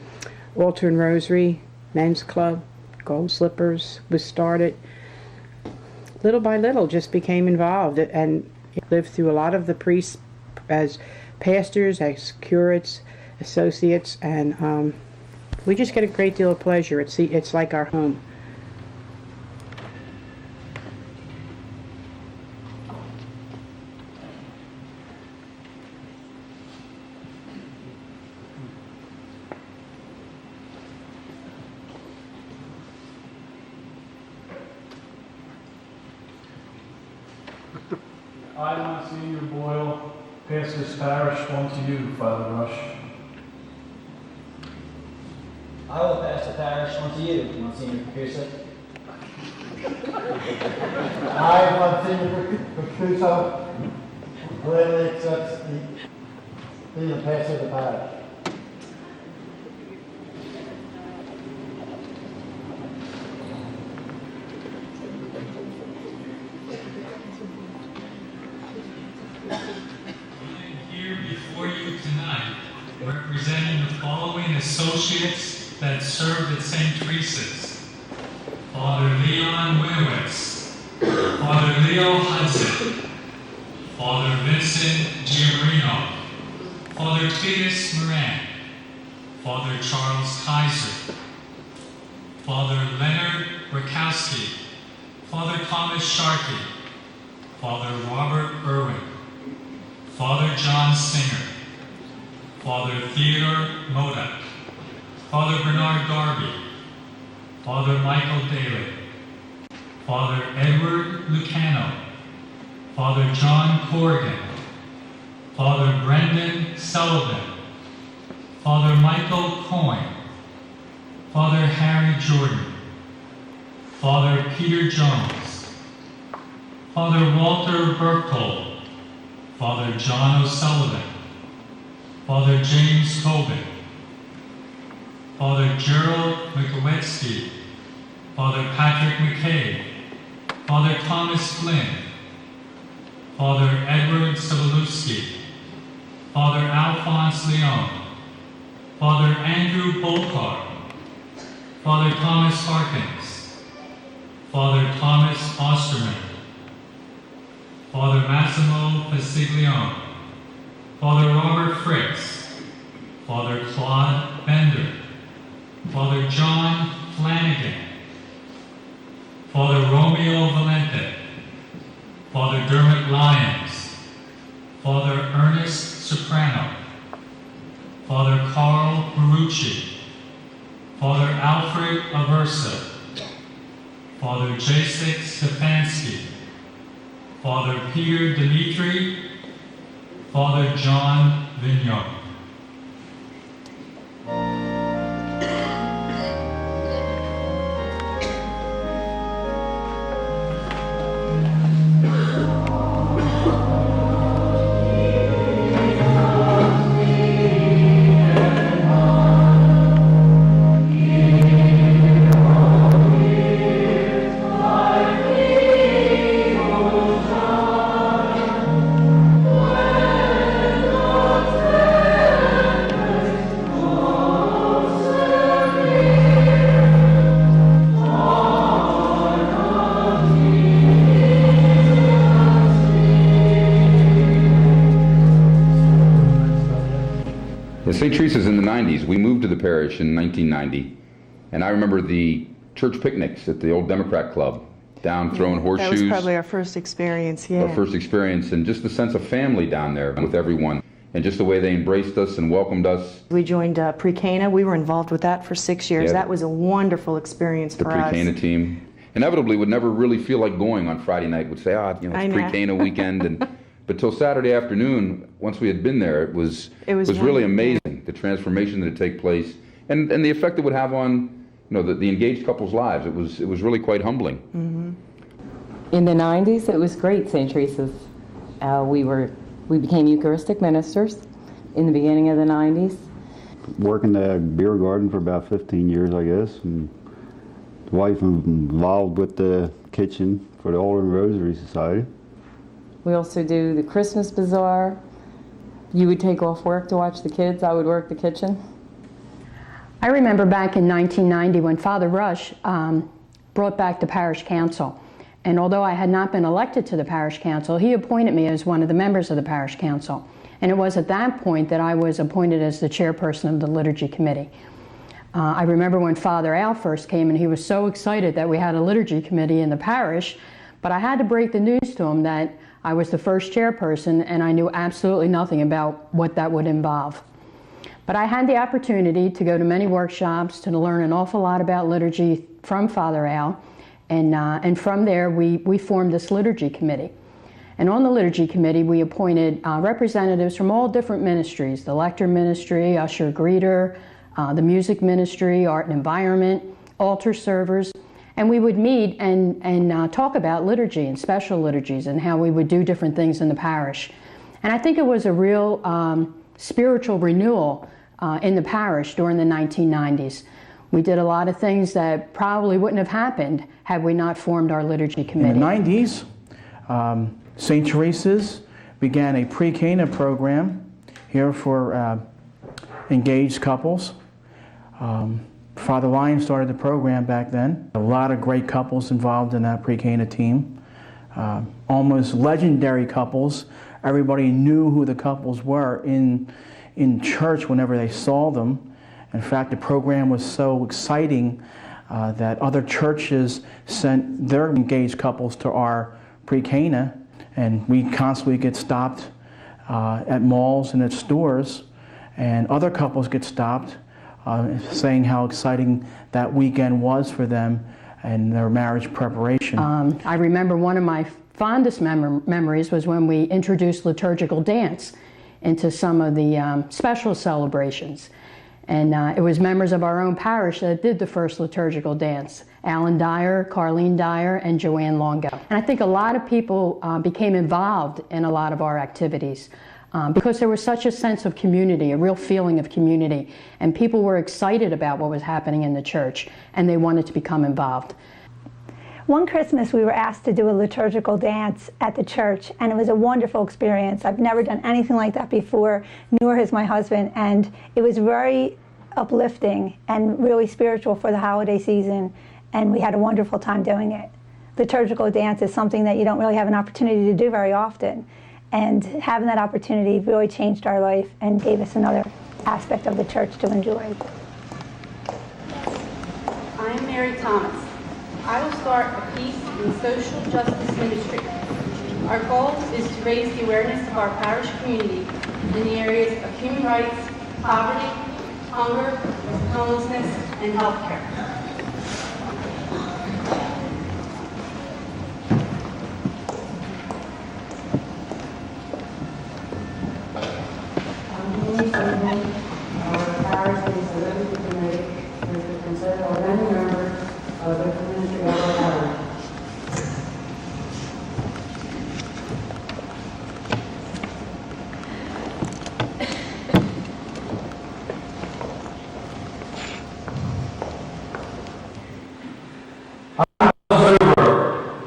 Altar and Rosary Men's Club. Gold Slippers was started. Little by little, just became involved and lived through a lot of the priests as pastors, as curates, associates, and we just get a great deal of pleasure. It's like our home. I, Monsignor Boyle, pass this parish on to you, Father Rush. I will pass the parish on to you, Monsignor Teresa. I, Monsignor Petruso, gladly accept being the pastor of the parish. Here before you tonight, representing the following associates that served at St. Teresa's: Father Leon Winowitz, Father Leo Hudson, Father Vincent Giammarino, Father Titus Moran, Father Charles Kaiser, Father Leonard Rakowski, Father Thomas Sharkey, Father Robert Ervin, Father John Singer, Father Theodore Modak, Father Bernard Darby, Father Michael Daly, Father Edward Lucano, Father John Corrigan, Father Brendan Sullivan, Father Michael Coyne, Father Harry Jordan, Father Peter Jones, Father Walter Berchtold, Father John O'Sullivan, Father James Tobin, Father Gerald Mikowiecki, Father Patrick McKay, Father Thomas Flynn, Father Edward Sobolewski, Father Alphonse Leon, Father Andrew Bolkar, Father Thomas Harkins, Father Thomas Osterman, Father Massimo Pasiglione, Father Robert Fritz, Father Claude Bender, Father John Flanagan, Father Romeo Valente, Father Dermot Lyons, Father Ernest Soprano, Father Carl Marucci, Father Alfred Aversa, Father Jacek Stefanski, Father Peter Dimitri, Father John Vignon. St. Teresa's in the 90s. We moved to the parish in 1990, and I remember the church picnics at the old Democrat Club, down throwing horseshoes. That was probably our first experience, yeah. Our first experience, and just the sense of family down there with everyone, and just the way they embraced us and welcomed us. We joined Pre-Cana. We were involved with that for 6 years. Yeah. That was a wonderful experience for us. The Pre-Cana team inevitably would never really feel like going on Friday night. Would say, it's Pre-Cana weekend, and but till Saturday afternoon, once we had been there, it was really amazing, the transformation that had taken place, and the effect it would have on the engaged couples' lives. It was really quite humbling. Mm-hmm. In the 90s, it was great, St. Teresa's. We became Eucharistic ministers in the beginning of the 90s. Working the beer garden for about 15 years, I guess, and the wife involved with the kitchen for the Alder and Rosary Society. We also do the Christmas Bazaar. You would take off work to watch the kids. I would work the kitchen. I remember back in 1990 when Father Rush brought back the parish council. And although I had not been elected to the parish council, he appointed me as one of the members of the parish council. And it was at that point that I was appointed as the chairperson of the liturgy committee. I remember when Father Al first came and he was so excited that we had a liturgy committee in the parish, but I had to break the news to him that I was the first chairperson and I knew absolutely nothing about what that would involve. But I had the opportunity to go to many workshops, to learn an awful lot about liturgy from Father Al, and from there we formed this liturgy committee. And on the liturgy committee we appointed representatives from all different ministries, the lector ministry, usher greeter, the music ministry, art and environment, altar servers, and we would meet and talk about liturgy and special liturgies and how we would do different things in the parish. And I think it was a real spiritual renewal in the parish during the 1990s. We did a lot of things that probably wouldn't have happened had we not formed our liturgy committee. In the 90s, St. Teresa's began a pre-Cana program here for engaged couples. Father Lyon started the program back then. A lot of great couples involved in that pre-Cana team. Almost legendary couples. Everybody knew who the couples were in church whenever they saw them. In fact, the program was so exciting that other churches sent their engaged couples to our pre-Cana, and we constantly get stopped at malls and at stores, and other couples get stopped saying how exciting that weekend was for them and their marriage preparation. I remember one of my fondest memories was when we introduced liturgical dance into some of the special celebrations. And it was members of our own parish that did the first liturgical dance. Alan Dyer, Carlene Dyer, and Joanne Longo. And I think a lot of people became involved in a lot of our activities because there was such a sense of community, a real feeling of community. And people were excited about what was happening in the church, and they wanted to become involved. One Christmas we were asked to do a liturgical dance at the church, and it was a wonderful experience. I've never done anything like that before, nor has my husband, and it was very uplifting and really spiritual for the holiday season, and we had a wonderful time doing it. Liturgical dance is something that you don't really have an opportunity to do very often, and having that opportunity really changed our life and gave us another aspect of the church to enjoy. I am Mary Thomas. I will start a peace and social justice ministry. Our goal is to raise the awareness of our parish community in the areas of human rights, poverty, hunger, homelessness, and health care. Our parish is a liturgy committee, which consists of many members of the ministry of our parish.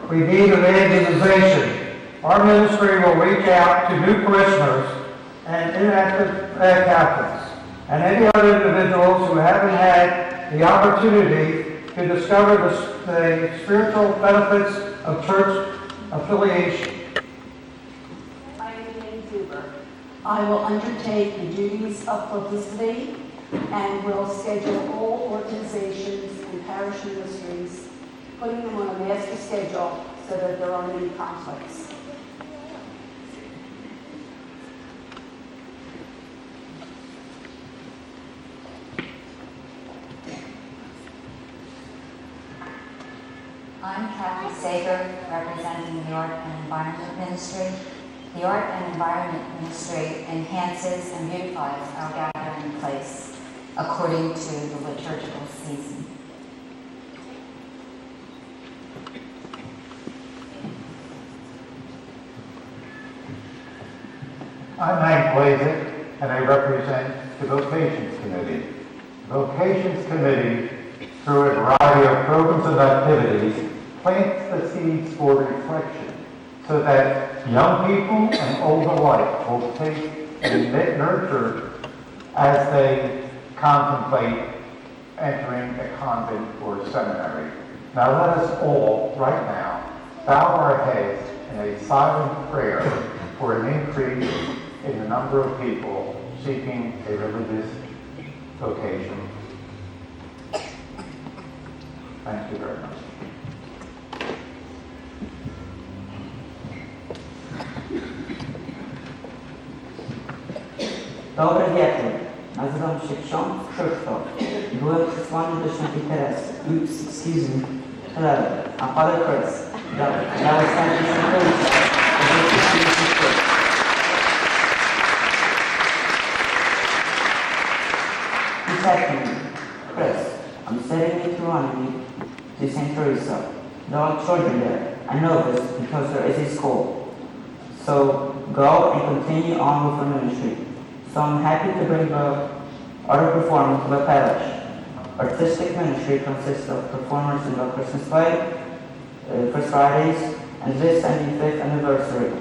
We need evangelization. Our ministry will reach out to new parishioners and inactive Catholics and any other individuals who haven't had the opportunity to discover the spiritual benefits of church affiliation. I am Jane Zuber. I will undertake the duties of publicity and will schedule all organizations and parish ministries, putting them on a master schedule so that there aren't any conflicts. I'm Kathy Sager, representing the Art and Environment Ministry. The Art and Environment Ministry enhances and beautifies our gathering place according to the liturgical season. I'm Hank Blazek, and I represent the Vocations Committee. The Vocations Committee, through a variety of programs and activities, plants the seeds for reflection so that young people and old alike will take and nurture as they contemplate entering a convent or seminary. Now let us all, right now, bow our heads in a silent prayer for an increase in the number of people seeking a religious vocation. Thank you very much. Dobry wieczór. Nazywam się ksiądz Krzysztof. Byłem przysłany do świętej Teresy. Oops, excuse me. Hello, I'm Father Chris. That was sent to St. Teresa. He said to me, Chris, I'm sending you to Runnemede to St. Teresa. There are children there. I know this because there is a school. So go and continue on with the ministry. So I'm happy to bring the art performance to the parish. Artistic ministry consists of performers in the Christmas play, First Fridays, and this 75th anniversary,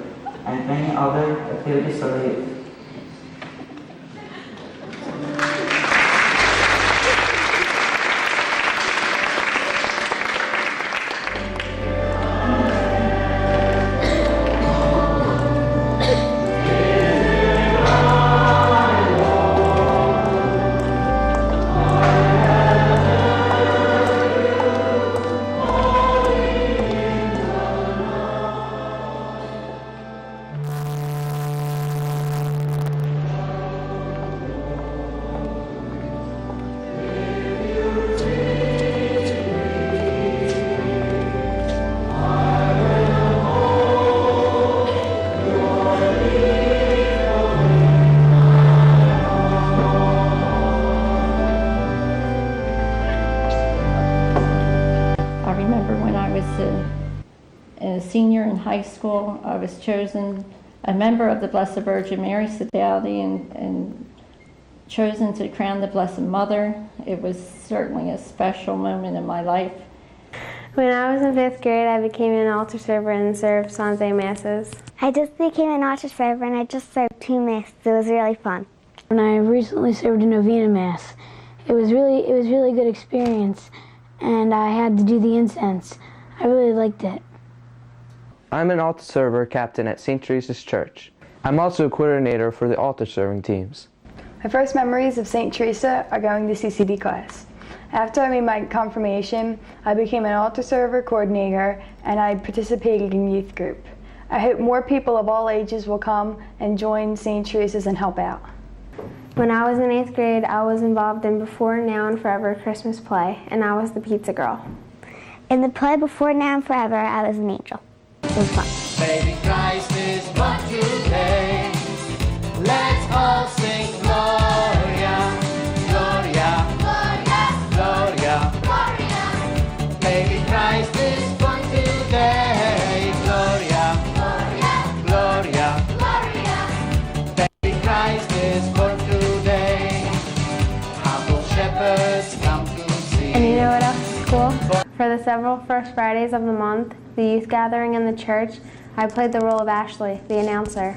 and many other activities for the youth. Senior in high school, I was chosen a member of the Blessed Virgin Mary Daly and chosen to crown the Blessed Mother. It was certainly a special moment in my life. When I was in 5th grade, I became an altar server and served Sunday Masses. I just became an altar server and I just served 2 Masses. It was really fun. When I recently served a novena Mass, it was really good experience, and I had to do the incense. I really liked it. I'm an altar server captain at St. Teresa's Church. I'm also a coordinator for the altar serving teams. My first memories of St. Teresa are going to CCB class. After I made my confirmation, I became an altar server coordinator and I participated in youth group. I hope more people of all ages will come and join St. Teresa's and help out. When I was in 8th grade, I was involved in Before, Now, and Forever Christmas play, and I was the pizza girl. In the play Before, Now, and Forever, I was an angel. It was fun. Baby Christ is born today. Let's all sing Gloria, Gloria, Gloria, Gloria, Gloria. Baby Christ is born today. Gloria, Gloria, Gloria, Gloria. Baby Christ is born today. Humble shepherds come to see. And you know what else is cool? For the several First Fridays of the month, the youth gathering in the church, I played the role of Ashley, the announcer.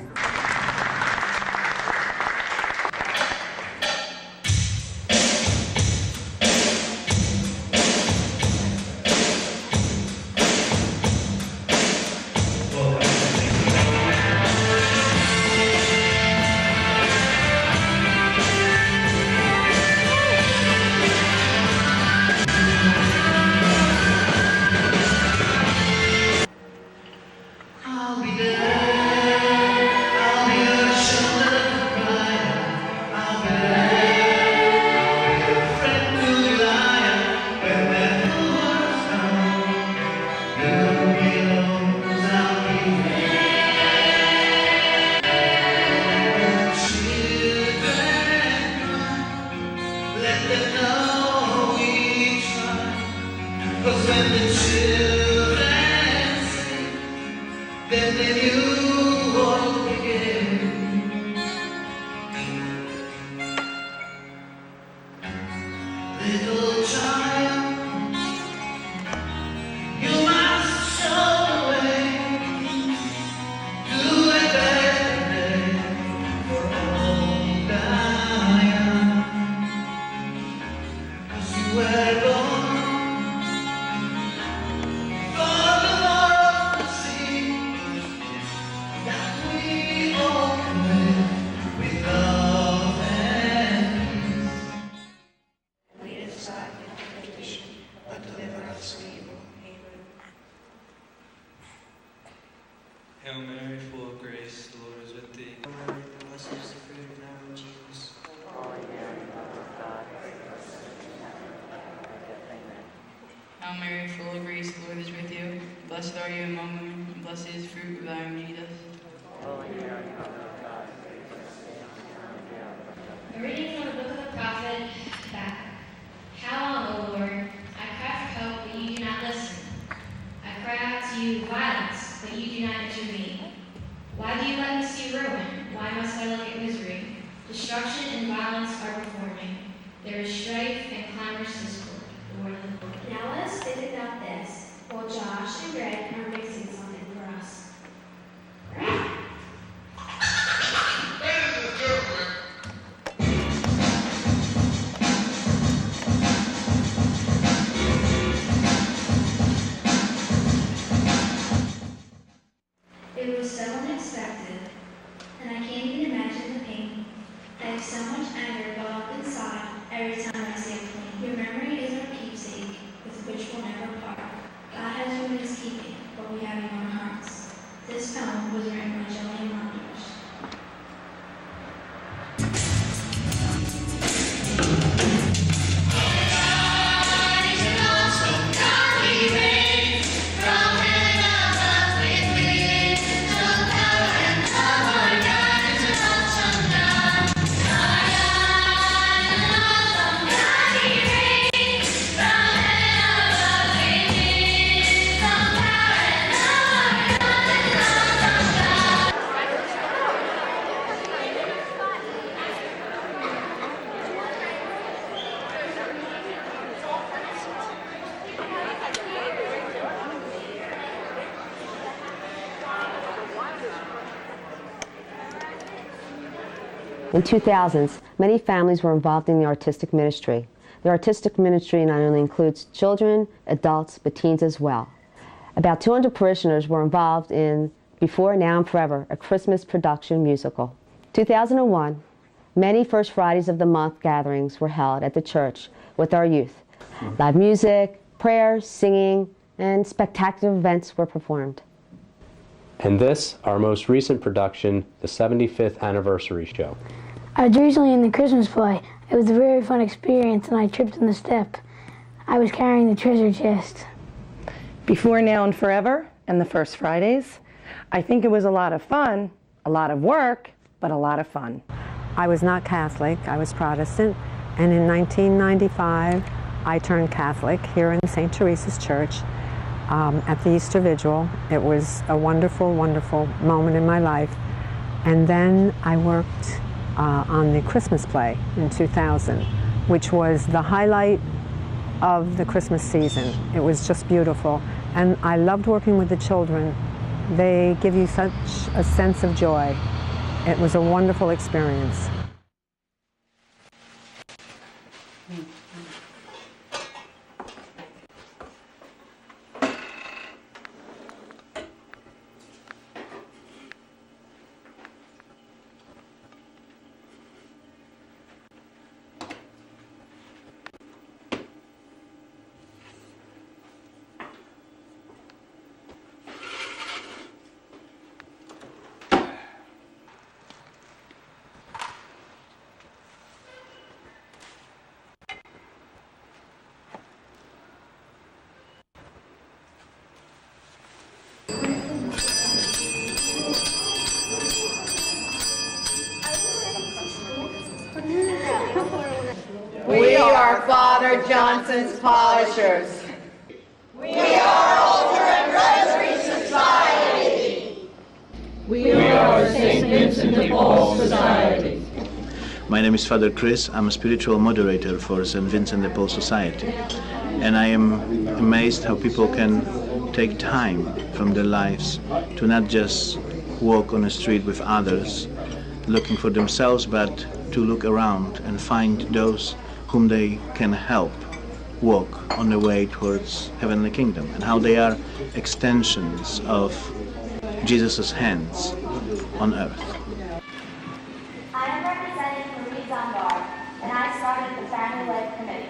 Hail Mary, full of grace, the Lord is with thee. Blessed is the fruit of thy womb, Jesus. Hail Mary, full of grace, the Lord is with you. Blessed are you among women, and blessed is the fruit of thy womb, Jesus. A reading from the book of the prophet Habakkuk. How long, O Lord? I cry for help, but you do not listen. I cry out to you violence, but you do not intervene. Why do you let me see ruin? Why must I look at misery? Destruction and violence are before me. There is strife and clamorous discord. The word of the Lord. Now let us think about this, while Josh and Greg are mixing something for us. It was so unexpected, and I can't even imagine the pain. I have so much anger built up inside every time I say clean. Your memory is our keepsake, with which we'll never part. God has you in his keeping, but we have you in our hearts. This poem was written by Jillian Rogers. In 2000s, many families were involved in the artistic ministry. The artistic ministry not only includes children, adults, but teens as well. About 200 parishioners were involved in Before, Now, and Forever, a Christmas production musical. 2001, many First Fridays of the Month gatherings were held at the church with our youth. Live music, prayers, singing, and spectacular events were performed. And this, our most recent production, the 75th anniversary show. I was recently in the Christmas play. It was a very fun experience, and I tripped on the step. I was carrying the treasure chest. Before, Now, and Forever, and the First Fridays. I think it was a lot of fun, a lot of work, but a lot of fun. I was not Catholic, I was Protestant, and in 1995 I turned Catholic here in St. Teresa's Church at the Easter Vigil. It was a wonderful, wonderful moment in my life. And then I worked on the Christmas play in 2000, which was the highlight of the Christmas season. It was just beautiful. And I loved working with the children. They give you such a sense of joy. It was a wonderful experience. We are Father Johnson's Polishers. We are Altar and Rosary Society. We are St. Vincent de Paul Society. My name is Father Chris. I'm a spiritual moderator for St. Vincent de Paul Society. And I am amazed how people can take time from their lives to not just walk on the street with others, looking for themselves, but to look around and find those whom they can help walk on the way towards heavenly kingdom, and how they are extensions of Jesus' hands on earth. I am representing and I started the Family Life Committee.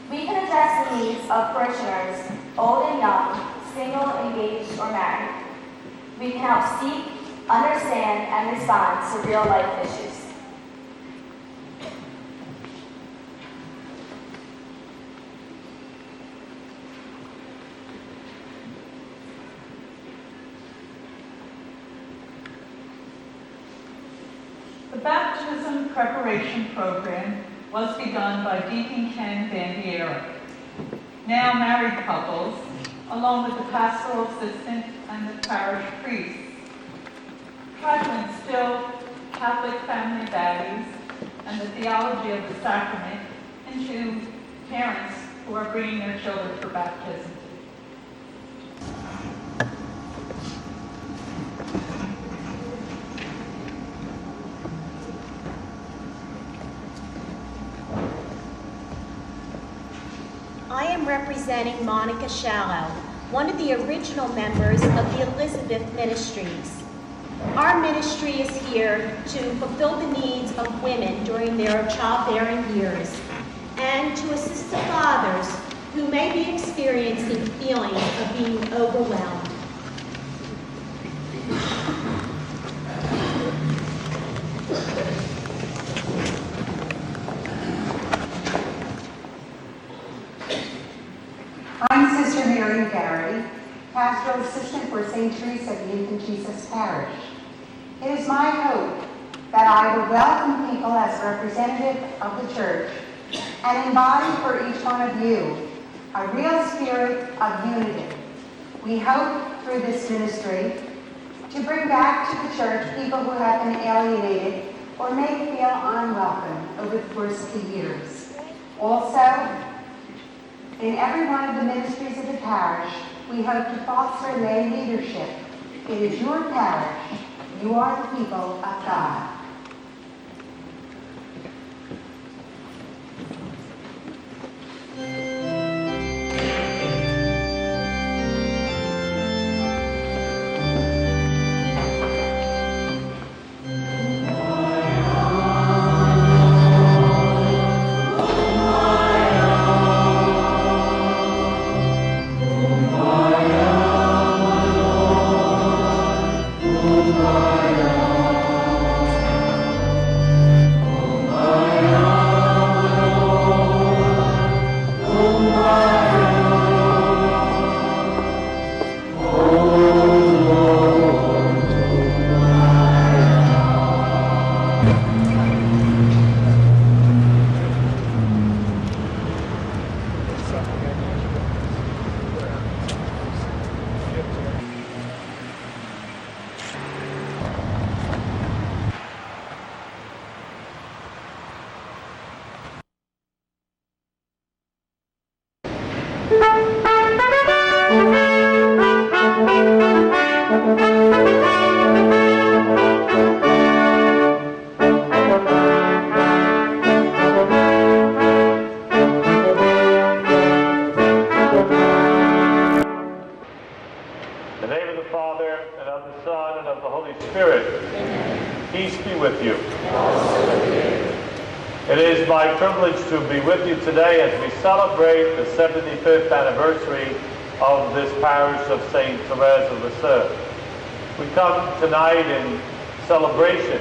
We can address the needs of parishioners, old and young, single, engaged, or married. We can help seek, understand, and respond to real life issues. The baptism preparation program was begun by Deacon Ken Bandiera. Now married couples, along with the pastoral assistant and the parish priest, try to instill Catholic family values and the theology of the sacrament into parents who are bringing their children for baptism. I am representing Monica Shallow, one of the original members of the Elizabeth Ministries. Our ministry is here to fulfill the needs of women during their childbearing years and to assist the fathers who may be experiencing feelings of being overwhelmed. I'm Sister Mary Garrity, Pastoral Assistant for St. Teresa of the Infant Jesus Parish. It is my hope that I will welcome people as representative of the Church and embody for each one of you a real spirit of unity. We hope through this ministry to bring back to the Church people who have been alienated or may feel unwelcome over the course of the years. Also, in every one of the ministries of the parish, we hope to foster lay leadership. It is your parish. You are the people of God. To be with you today as we celebrate the 75th anniversary of this parish of St. Teresa of Lisieux. We come tonight in celebration,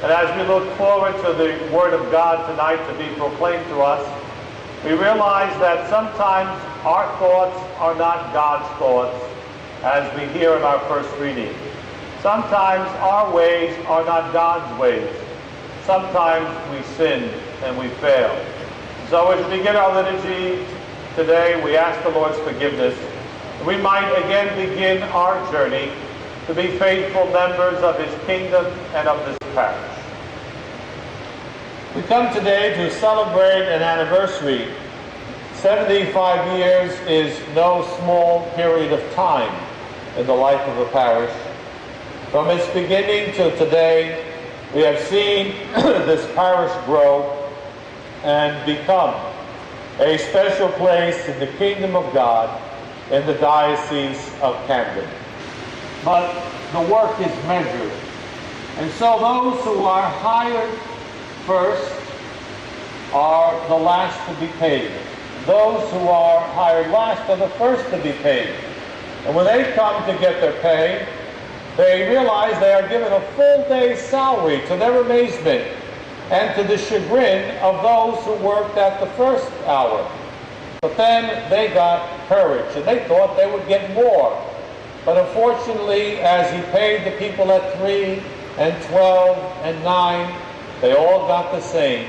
and as we look forward to the Word of God tonight to be proclaimed to us, we realize that sometimes our thoughts are not God's thoughts, as we hear in our first reading. Sometimes our ways are not God's ways. Sometimes we sin and we fail. So as we begin our liturgy today, we ask the Lord's forgiveness. We might again begin our journey to be faithful members of His kingdom and of this parish. We come today to celebrate an anniversary. 75 years is no small period of time in the life of a parish. From its beginning till today, we have seen this parish grow and become a special place in the kingdom of God in the Diocese of Camden. But the work is measured, and so those who are hired first are the last to be paid. Those who are hired last are the first to be paid. And when they come to get their pay, they realize they are given a full day's salary, to their amazement and to the chagrin of those who worked at the first hour. But then they got courage, and they thought they would get more. But unfortunately, as he paid the people at 3 and 12 and 9, they all got the same.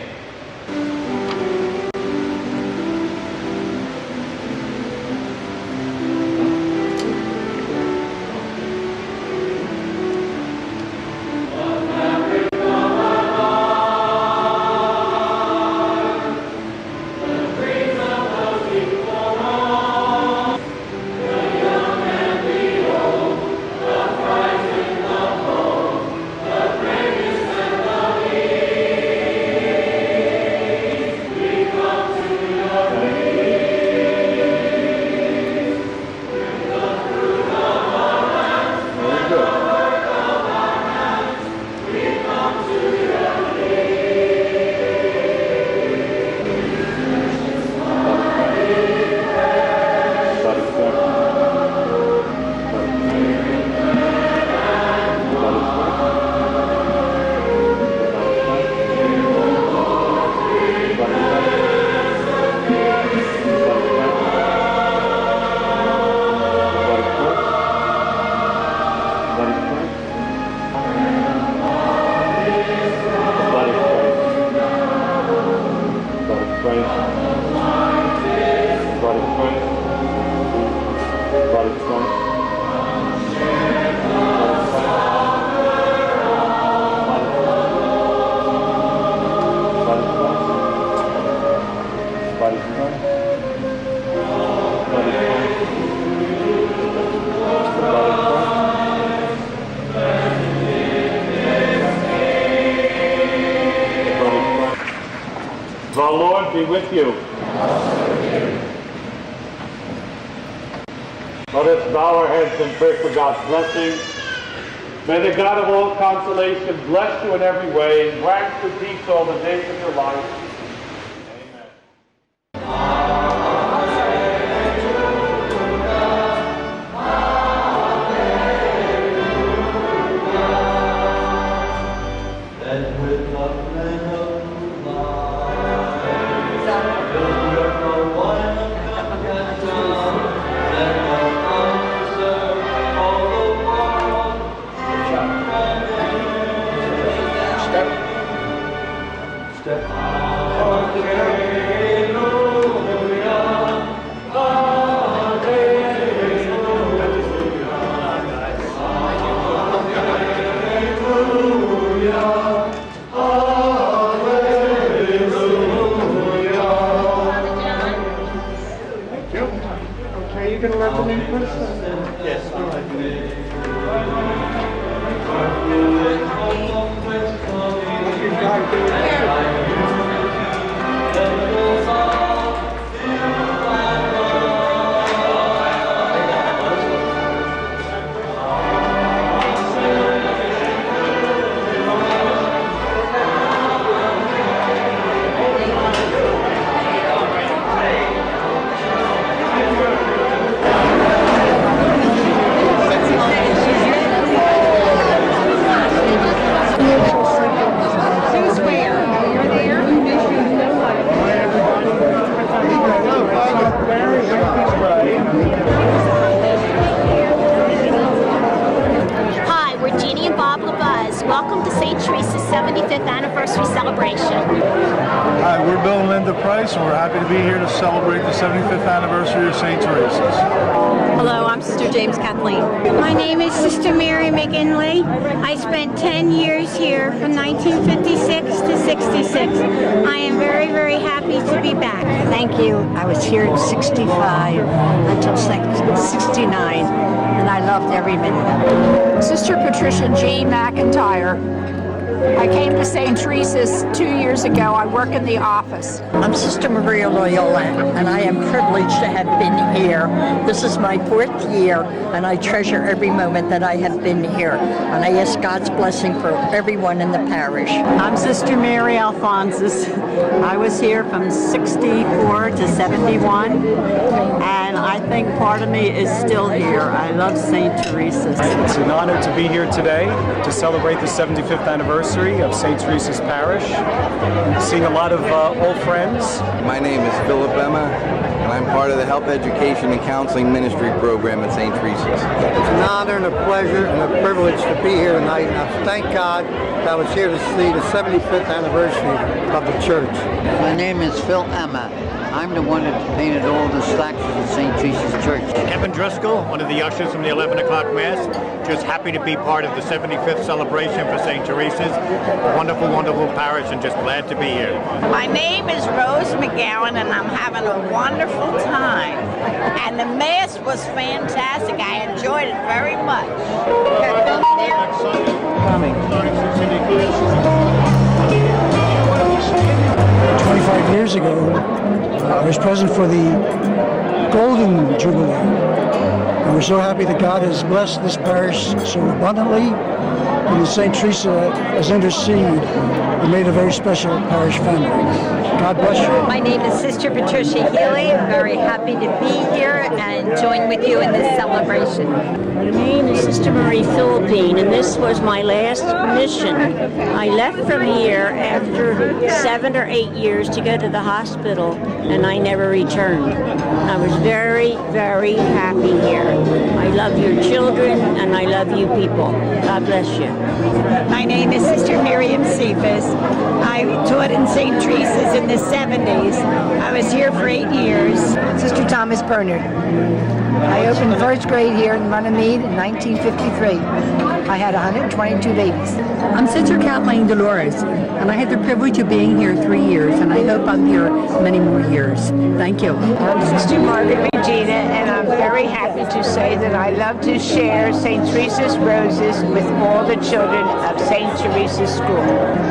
The Lord be with you. Let us bow our heads and pray for God's blessing. May the God of all consolation bless you in every way and grant you peace all the days of your life. Welcome to St. Teresa's 75th anniversary celebration. Hi, we're Bill and Linda Price, and we're happy to be here to celebrate the 75th anniversary of St. Teresa's. Hello, I'm Sister James Kathleen. My name is Sister Mary McGinley. I spent 10 years here from 1956 to 66. I am very, very happy to be back. Thank you. I was here at 65 until 69, and I loved every minute of it. Sister Patricia G. McIntyre. I came to St. Teresa's 2 years ago. I work in the office. I'm Sister Maria Loyola, and I am privileged to have been here. This is my 4th year, and I treasure every moment that I have been here. And I ask God's blessing for everyone in the parish. I'm Sister Mary Alphonsus. I was here from 64 to 71, and I think part of me is still here. I love St. Teresa's. It's an honor to be here today to celebrate the 75th anniversary of St. Teresa's Parish. Seeing a lot of old friends. My name is Philip Emma, and I'm part of the Health Education and Counseling Ministry program at St. Teresa's. It's an honor and a pleasure and a privilege to be here tonight, and I thank God that I was here to see the 75th anniversary of the church. My name is Phil Emma. I'm the one that painted all the statues at St. Teresa's Church. Kevin Driscoll, one of the ushers from the 11 o'clock Mass. Just happy to be part of the 75th celebration for St. Teresa's. Wonderful, wonderful parish, and just glad to be here. My name is Rose McGowan, and I'm having a wonderful time. And the Mass was fantastic. I enjoyed it very much. Coming. 25 years ago, I was present for the Golden Jubilee. And we're so happy that God has blessed this parish so abundantly, and that St. Teresa has interceded and made a very special parish family. God bless you. My name is Sister Patricia Healy. I'm very happy to be here and join with you in this celebration. My name is Sister Marie Philippine, and this was my last mission. I left from here after 7 or 8 years to go to the hospital, and I never returned. I was very, very happy here. I love your children, and I love you people. God bless you. My name is Sister Miriam Cephas. I taught in St. Teresa's in the 70s. I was here for 8 years. Sister Thomas Bernard. I opened first grade here in Runnemede in 1953. I had 122 babies. I'm Sister Kathleen Dolores, and I had the privilege of being here 3 years, and I hope I'm here many more years. Thank you. I'm Sister Margaret Regina, and I'm very happy to say that I love to share St. Teresa's roses with all the children of St. Teresa's School.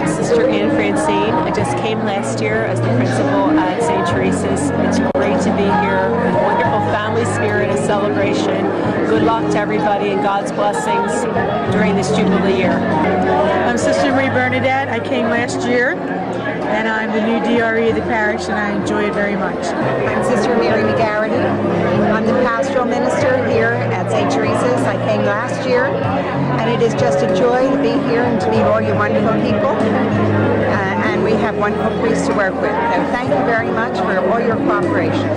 Sister Anne Francine. I just came last year as the principal at St. Teresa's. It's great to be here. Wonderful family spirit and celebration. Good luck to everybody and God's blessings during this Jubilee year. I'm Sister Marie Bernadette. I came last year, and I'm the new DRE of the parish, and I enjoy it very much. I'm Sister Mary McGarity. I'm the pastoral minister here at St. Teresa's. I came last year, and it is just a joy to be here and to meet all you wonderful people. And we have wonderful priests to work with. So thank you very much for all your cooperation.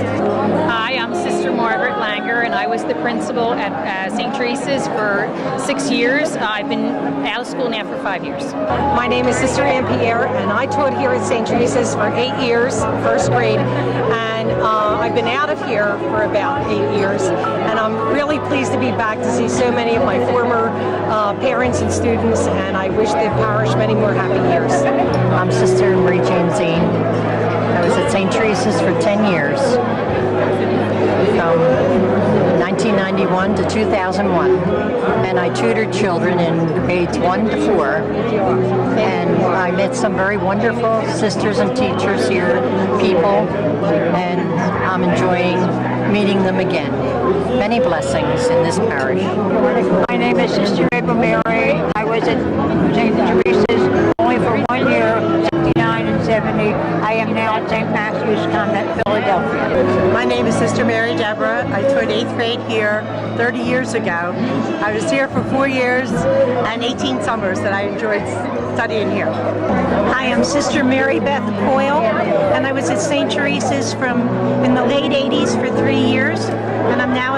Hi, I'm Sister Margaret Langer, and I was the principal at St. Teresa's for 6 years. I've been out of school now for 5 years. My name is Sister Ann Pierre, and I taught here at St. Teresa's for 8 years, first grade, and I've been out of here for about 8 years, and I'm really pleased to be back to see so many of my former parents and students, and I wish the parish many more happy years. I'm Sister Marie Jane Zine. I was at St. Teresa's for 10 years, from 1991 to 2001, and I tutored children in grades 1 to 4, and I met some very wonderful sisters and teachers here, people, and I'm enjoying meeting them again. Many blessings in this parish. My name is Sister April Mary. I was at St. Teresa's only for 1 year, 69 and 70. I am now at St. Matthew's Convent, Philadelphia. My name is Sister Mary Deborah. I taught 8th grade here 30 years ago. I was here for 4 years and 18 summers that I enjoyed studying here. Hi, I'm Sister Mary Beth Coyle, and I was at St. Teresa's in the late 80s for 3 years, and I'm now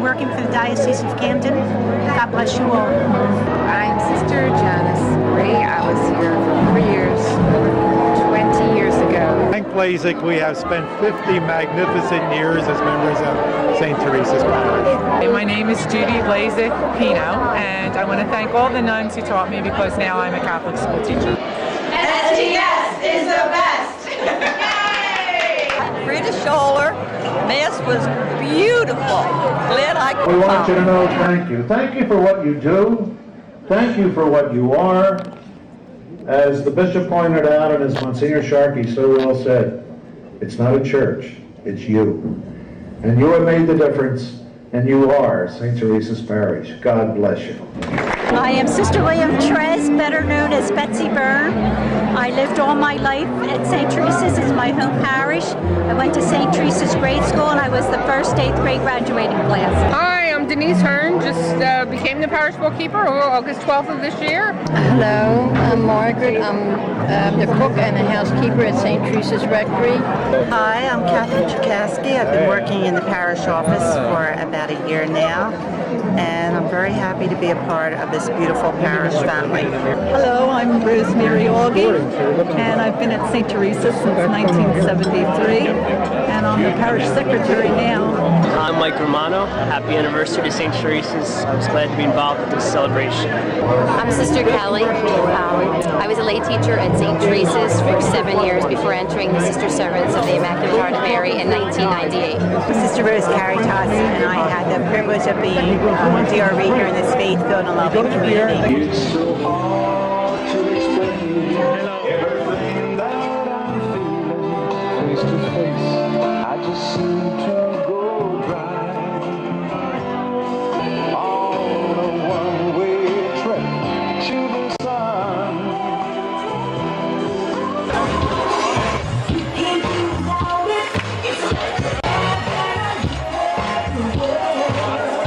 working for the Diocese of Camden. God bless you all. I'm Sister Janice Ray. I was here for 4 years, 20 years ago. Frank Blazek, we have spent 50 magnificent years as members of St. Teresa's Parish. My name is Judy Blazek Pino, and I want to thank all the nuns who taught me because now I'm a Catholic school teacher. STS! Mass was beautiful. Glad I could We want you to come. know thank you. Thank you for what you do. Thank you for what you are. As the bishop pointed out, and as Monsignor Sharkey so well said, it's not a church, it's you. And you have made the difference, and you are St. Teresa's Parish. God bless you. I am Sister William Trez, better known as Betsy Byrne. I lived all my life at St. Teresa's. It's my home parish. I went to St. Teresa's grade school, and I was the first 8th grade graduating class. Hi, I'm Denise Hearn. Just became the parish bookkeeper August 12th of this year. Hello, I'm Margaret. I'm the cook and the housekeeper at St. Teresa's Rectory. Hi, I'm Catherine Chakaski. I've been working in the parish office for about a year now, and I'm very happy to be a part of this beautiful parish family. Hello, I'm Rosemary Augie, and I've been at St. Teresa since 1973, and I'm the parish secretary now. I'm Mike Romano. Happy anniversary to St. Teresa's. I was glad to be involved with this celebration. I'm Sister Kelly. I was a lay teacher at St. Teresa's for 7 years before entering the Sister Servants of the Immaculate Heart of Mary in 1998. Sister Rose Caritas, and I had the privilege of being DRE here in this faith-filled and loving community. It's so hard to explain everything that I'm feeling face to face. I just seem to go dry on a one-way trip to the sun.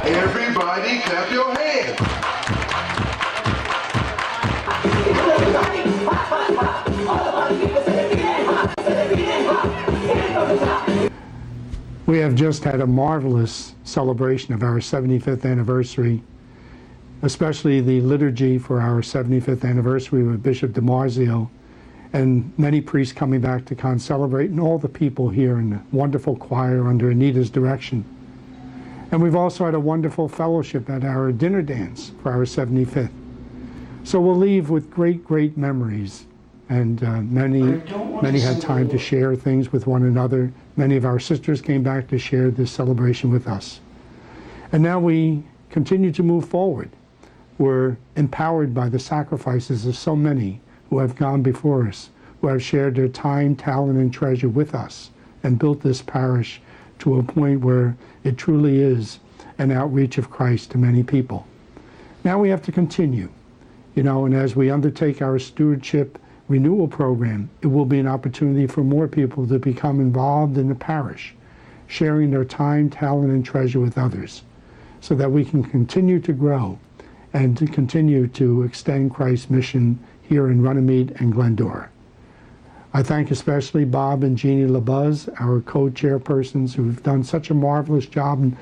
Everybody clap your hands. We have just had a marvelous celebration of our 75th anniversary, especially the liturgy for our 75th anniversary with Bishop DiMarzio, and many priests coming back to concelebrate, and all the people here in the wonderful choir under Anita's direction. And we've also had a wonderful fellowship at our dinner dance for our 75th. So we'll leave with great, great memories. And many had time to share things with one another. Many of our sisters came back to share this celebration with us. And now we continue to move forward. We're empowered by the sacrifices of so many who have gone before us, who have shared their time, talent, and treasure with us and built this parish to a point where it truly is an outreach of Christ to many people. Now we have to continue, and as we undertake our stewardship renewal program, it will be an opportunity for more people to become involved in the parish, sharing their time, talent, and treasure with others, so that we can continue to grow and to continue to extend Christ's mission here in Runnemede and Glendora. I thank especially Bob and Jeannie LaBuzz, our co-chairpersons, who've done such a marvelous job, and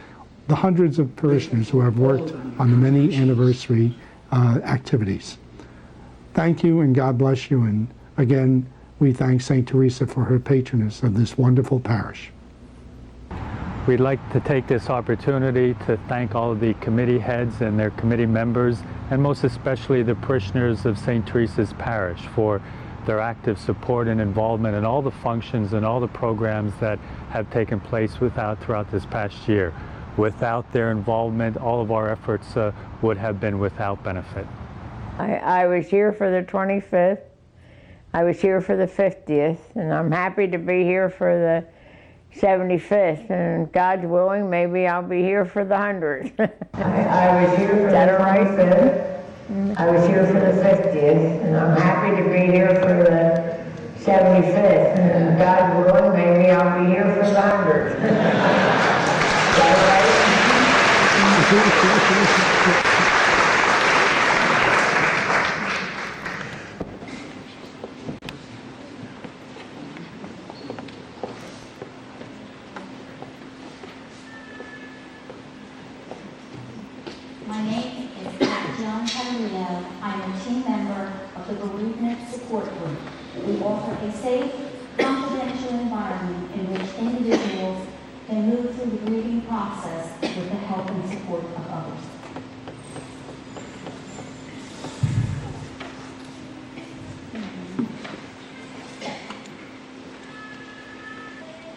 the hundreds of parishioners who have worked on the many anniversary activities. Thank you, and God bless you. And again, we thank St. Teresa for her patronage of this wonderful parish. We'd like to take this opportunity to thank all of the committee heads and their committee members, and most especially the parishioners of St. Teresa's Parish for their active support and involvement in all the functions and all the programs that have taken place throughout this past year. Without their involvement, all of our efforts would have been without benefit. I was here for the 25th, I was here for the 50th, and I'm happy to be here for the 75th, and God's willing, maybe I'll be here for the 100th. I was here for the 25th, I was here for the 50th, and I'm happy to be here for the 75th, and God's willing, maybe I'll be here for the 100th. Is that right? My name is Untitled. I'm a team member of the Bereavement Support Group. We offer a safe, confidential environment in which individuals can move through the grieving process with the help and support of others.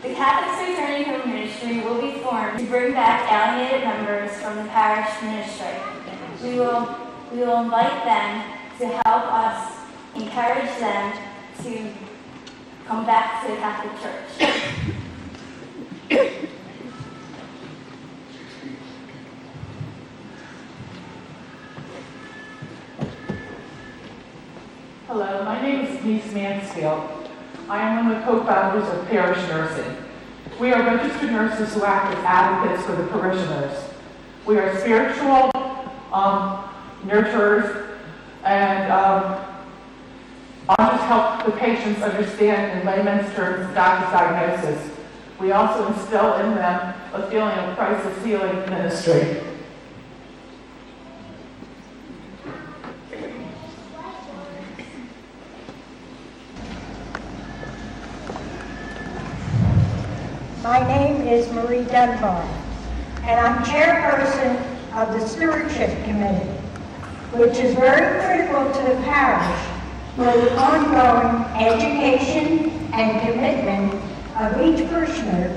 The Catholic Fraternity Home Ministry ministry will be formed to bring back alienated members from the parish ministry. We will invite them to help us encourage them to come back to the Catholic Church. Hello, my name is Denise Mansfield. I am one of the co-founders of Parishioners. We are registered nurses who act as advocates for the parishioners. We are spiritual nurturers and just help the patients understand in layman's terms God's diagnosis. We also instill in them a feeling of crisis healing ministry. My name is Marie Dunbar, and I'm chairperson of the Stewardship Committee, which is very critical to the parish for the ongoing education and commitment of each parishioner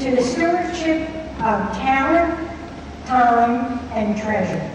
to the stewardship of talent, time, and treasure.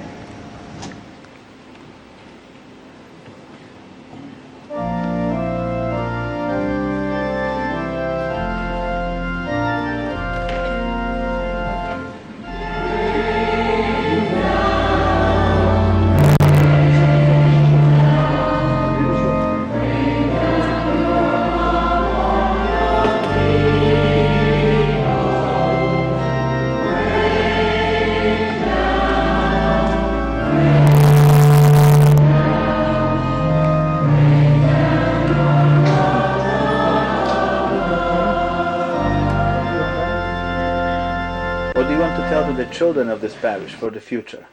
What do you want to tell to the children of this parish for the future?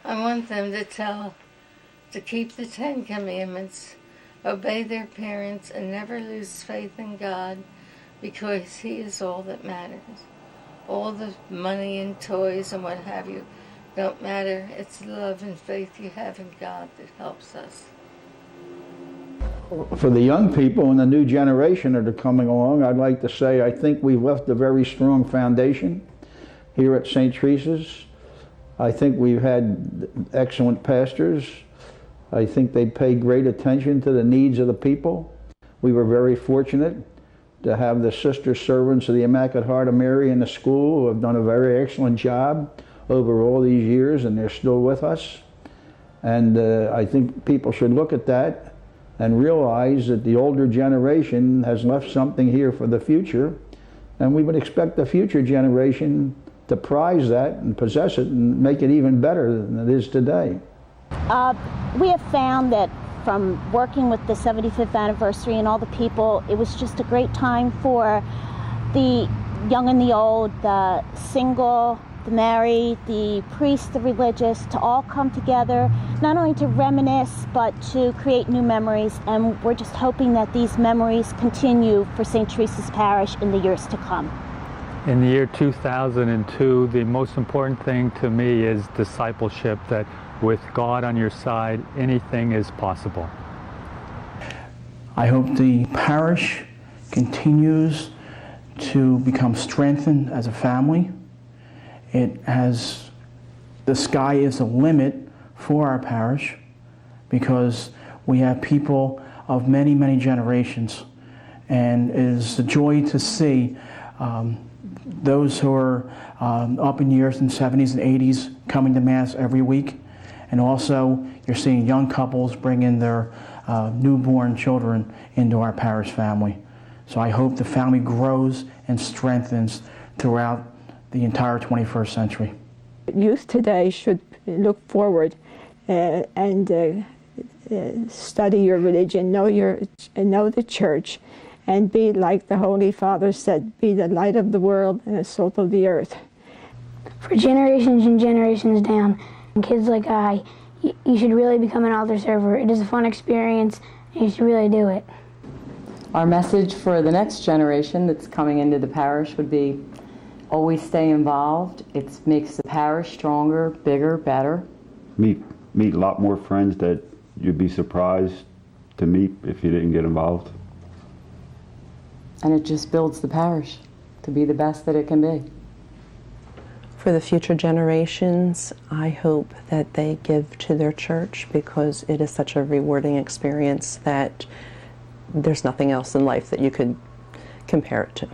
I want them to keep the 10 Commandments, obey their parents, and never lose faith in God, because He is all that matters. All the money and toys and what have you don't matter. It's the love and faith you have in God that helps us. For the young people and the new generation that are coming along, I'd like to say I think we've left a very strong foundation here at St. Teresa's. I think we've had excellent pastors. I think they pay great attention to the needs of the people. We were very fortunate to have the sister servants of the Immaculate Heart of Mary in the school who have done a very excellent job over all these years, and they're still with us. And I think people should look at that and realize that the older generation has left something here for the future, and we would expect the future generation to prize that and possess it and make it even better than it is today. We have found that from working with the 75th anniversary and all the people, it was just a great time for the young and the old, the single, the married, the priest, the religious, to all come together, not only to reminisce, but to create new memories. And we're just hoping that these memories continue for St. Teresa's Parish in the years to come. In the year 2002, the most important thing to me is discipleship, that with God on your side, anything is possible. I hope the parish continues to become strengthened as a family. The sky is the limit for our parish, because we have people of many, many generations, and it is a joy to see those who are up in years in 70s and 80s coming to Mass every week, and also you're seeing young couples bring in their newborn children into our parish family. So I hope the family grows and strengthens throughout the entire 21st century. Youth today should look forward and study your religion, know the church, and be like the Holy Father said, be the light of the world and the salt of the earth. For generations and generations down, and kids like you should really become an altar server. It is a fun experience, and you should really do it. Our message for the next generation that's coming into the parish would be, always stay involved. It makes the parish stronger, bigger, better. Meet a lot more friends that you'd be surprised to meet if you didn't get involved. And it just builds the parish to be the best that it can be. For the future generations, I hope that they give to their church because it is such a rewarding experience that there's nothing else in life that you could compare it to.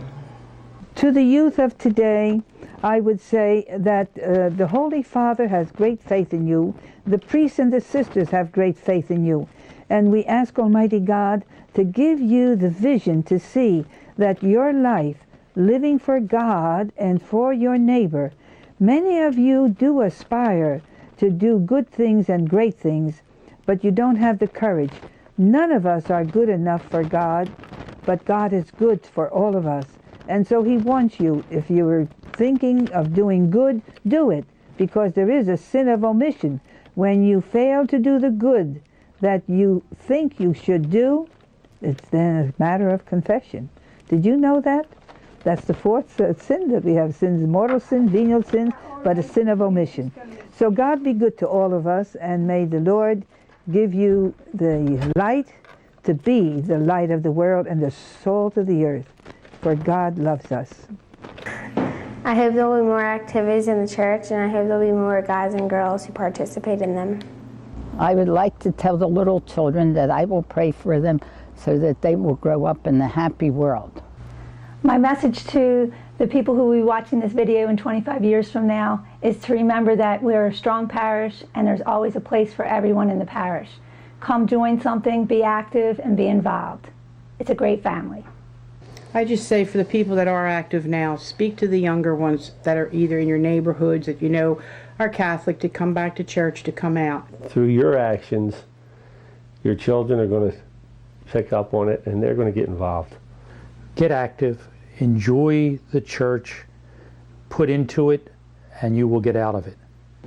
To the youth of today, I would say that the Holy Father has great faith in you. The priests and the sisters have great faith in you. And we ask Almighty God to give you the vision to see that your life, living for God and for your neighbor, many of you do aspire to do good things and great things, but you don't have the courage. None of us are good enough for God, but God is good for all of us. And so He wants you, if you were thinking of doing good, do it, because there is a sin of omission. When you fail to do the good that you think you should do, it's then a matter of confession. Did you know that? That's the fourth sin that we have. Sins, mortal sin, venial sin, but a sin of omission. So God be good to all of us, and may the Lord give you the light to be the light of the world and the salt of the earth, for God loves us. I hope there will be more activities in the church, and I hope there will be more guys and girls who participate in them. I would like to tell the little children that I will pray for them so that they will grow up in a happy world. My message to the people who will be watching this video in 25 years from now is to remember that we're a strong parish and there's always a place for everyone in the parish. Come join something, be active, and be involved. It's a great family. I just say for the people that are active now, speak to the younger ones that are either in your neighborhoods that you know are Catholic to come back to church, to come out. Through your actions, your children are going to pick up on it and they're going to get involved. Get active, enjoy the church, put into it, and you will get out of it.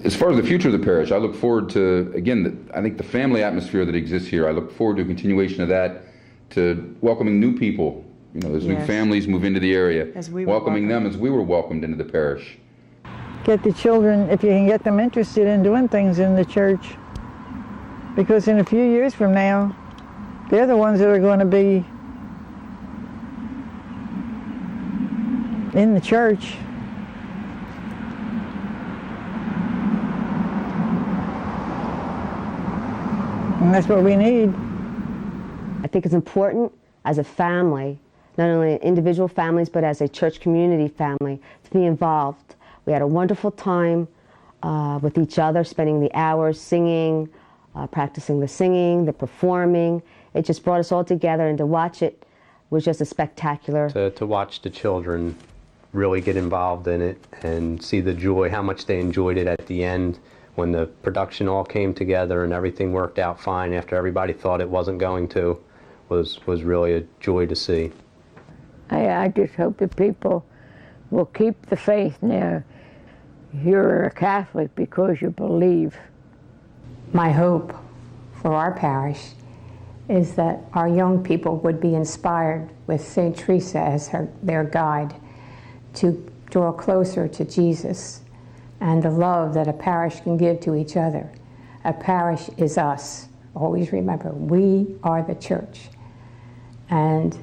As far as the future of the parish, I look forward to, again, I think the family atmosphere that exists here, I look forward to a continuation of that, to welcoming new people, you know, as new families move into the area, welcoming them as we were welcomed into the parish. Get the children, if you can get them interested in doing things in the church, because in a few years from now, they're the ones that are going to be in the church. And that's what we need. I think it's important as a family, not only individual families, but as a church community family, to be involved. We had a wonderful time with each other, spending the hours singing, practicing the singing, the performing. It just brought us all together, and to watch it was just a spectacular. To watch the children really get involved in it and see the joy, how much they enjoyed it at the end when the production all came together and everything worked out fine after everybody thought it wasn't going to, was really a joy to see. I just hope that people will keep the faith. Now, you're a Catholic because you believe. My hope for our parish is that our young people would be inspired with St. Teresa as their guide to draw closer to Jesus and the love that a parish can give to each other. A parish is us. Always remember, we are the church. And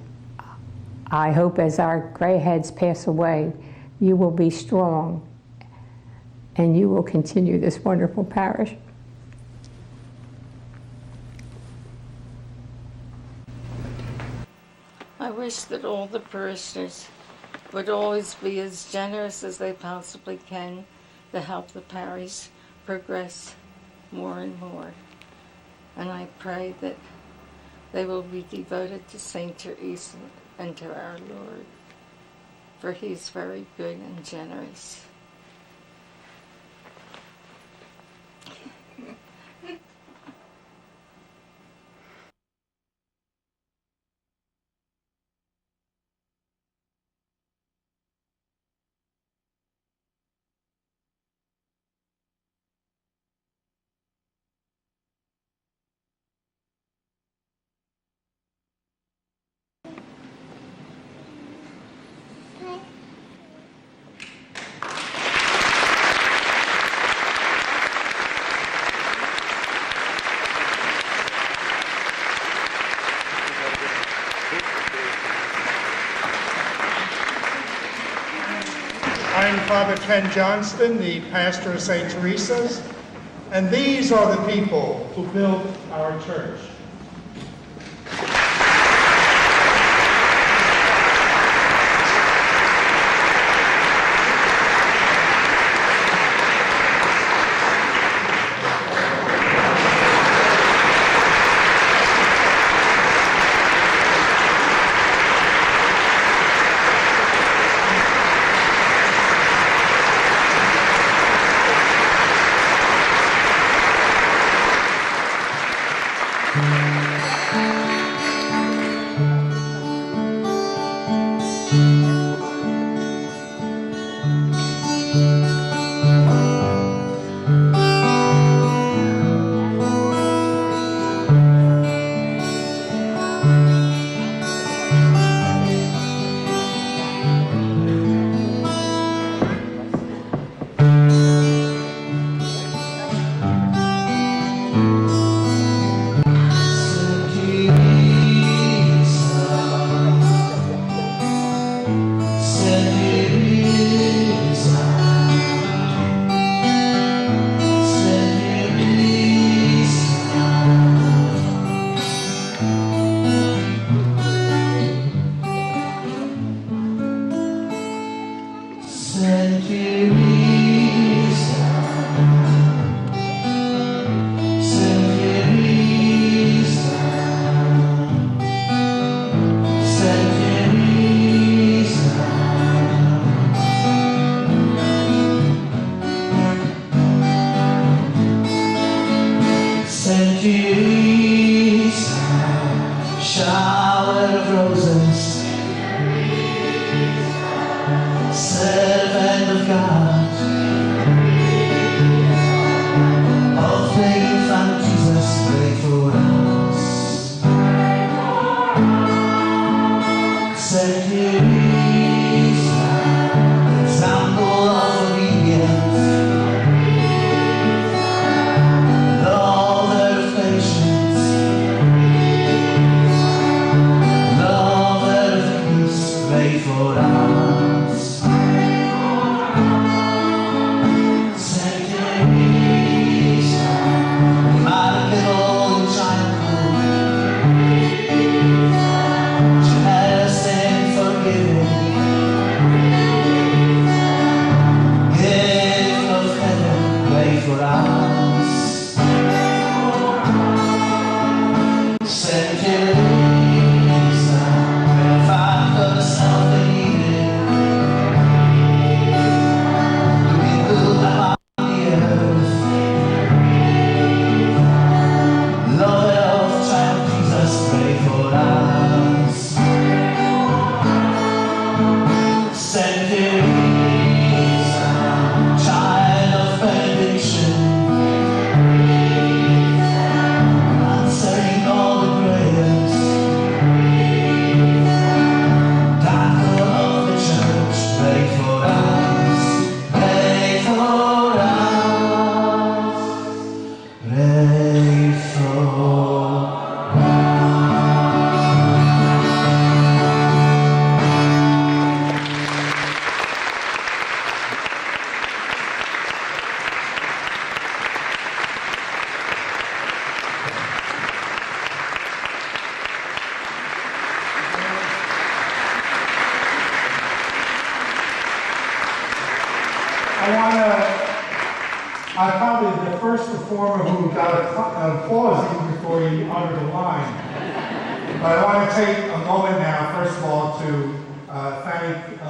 I hope as our gray heads pass away, you will be strong and you will continue this wonderful parish. I wish that all the parishioners would always be as generous as they possibly can to help the parish progress more and more. And I pray that they will be devoted to St. Teresa and to our Lord, for He's very good and generous. I'm Father Ken Johnston, the pastor of St. Teresa's, and these are the people who built our church. I'm probably the first performer who got applause even before he uttered a line. But I want to take a moment now, first of all, to thank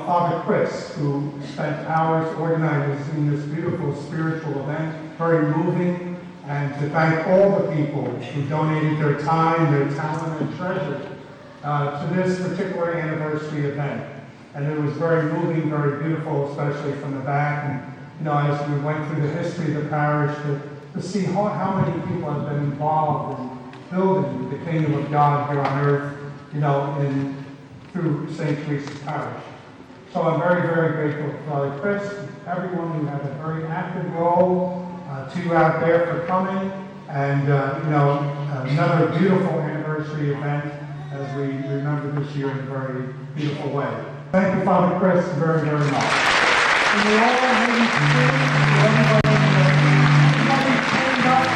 Father Chris, who spent hours organizing this beautiful spiritual event, very moving, and to thank all the people who donated their time, their talent, and treasure to this particular anniversary event. And it was very moving, very beautiful, especially from the back. And as we went through the history of the parish, to see how many people have been involved in building the kingdom of God here on earth, through St. Teresa's Parish. So I'm very, very grateful to Father Chris, everyone who had a very active role, to you out there for coming, and another beautiful anniversary event as we remember this year in a very beautiful way. Thank you, Father Chris, very, very much. And we all maybe everybody stand up.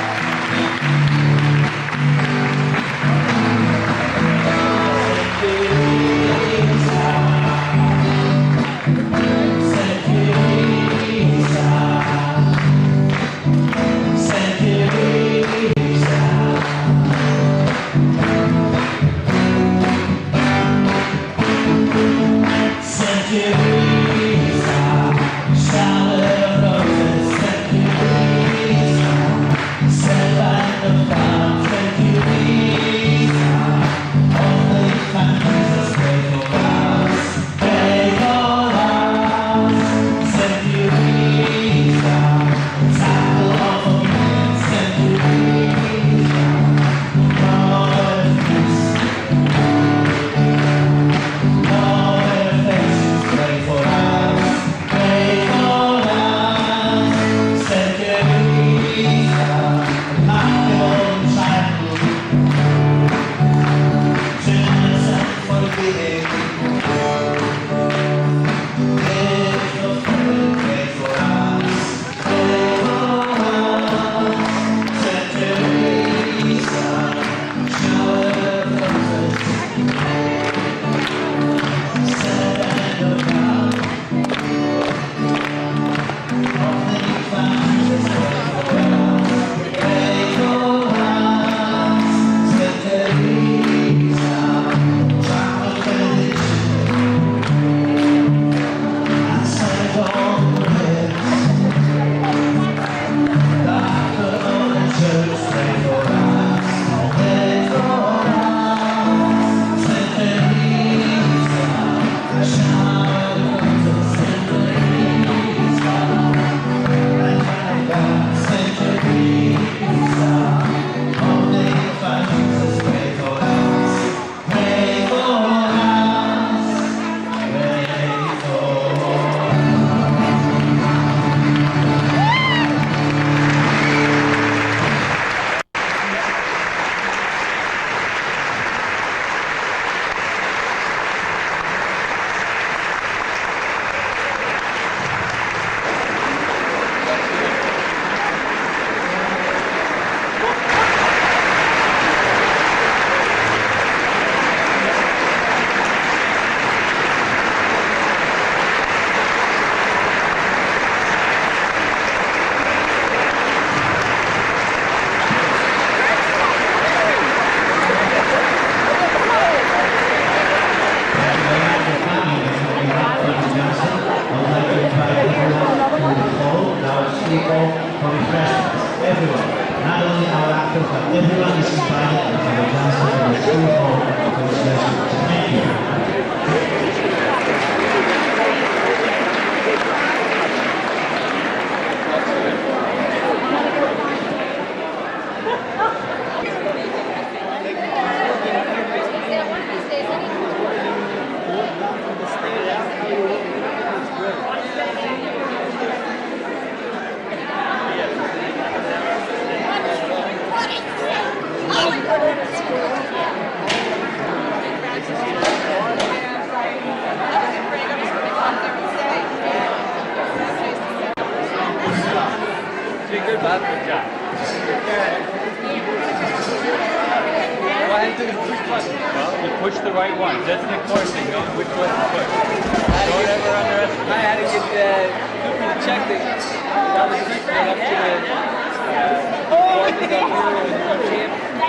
Push the right one. That's the important thing. Know which one to push. Don't ever underestimate. I had to get to check the other street right up to the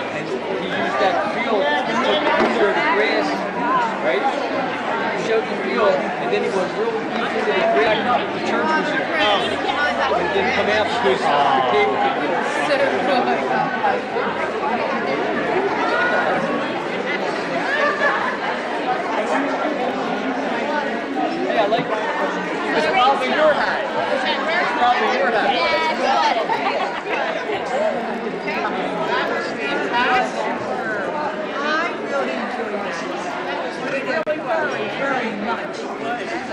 and he used that field to clear the grass, right? He showed the field, and then he was real deep into the grass. The church was there. And it didn't come out because the cable couldn't get it. Yeah, I like that. It's probably your hat. It's probably your hat. That was fantastic. I really enjoyed this. Really very, very much. This.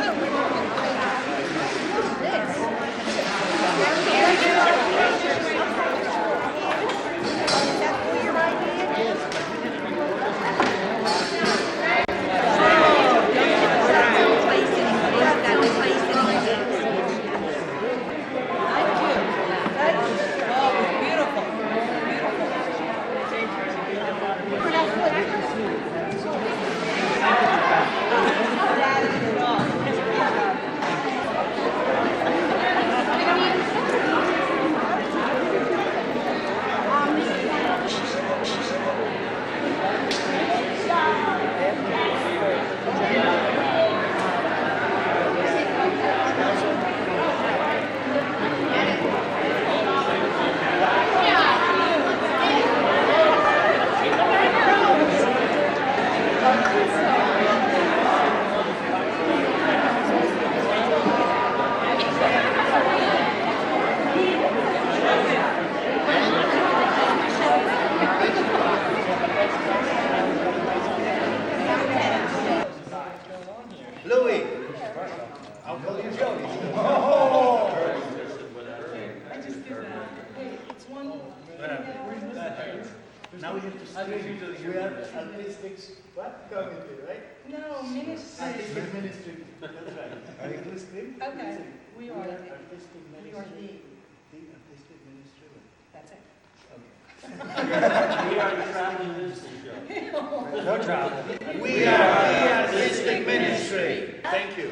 You have artistic, what committee, right? No, ministry. Artistic ministry, that's right. Are you listening? Okay, we are the artistic ministry. We are The artistic ministry. That's it. We are the traveling ministry show. No travel. We are the artistic ministry. Thank you.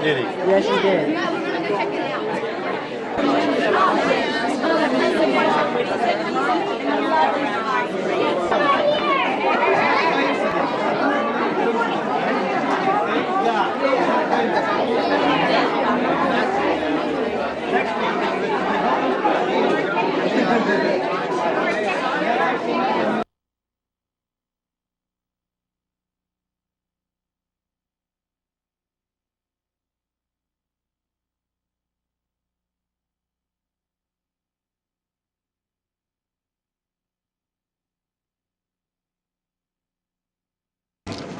Did he? Yes, he did.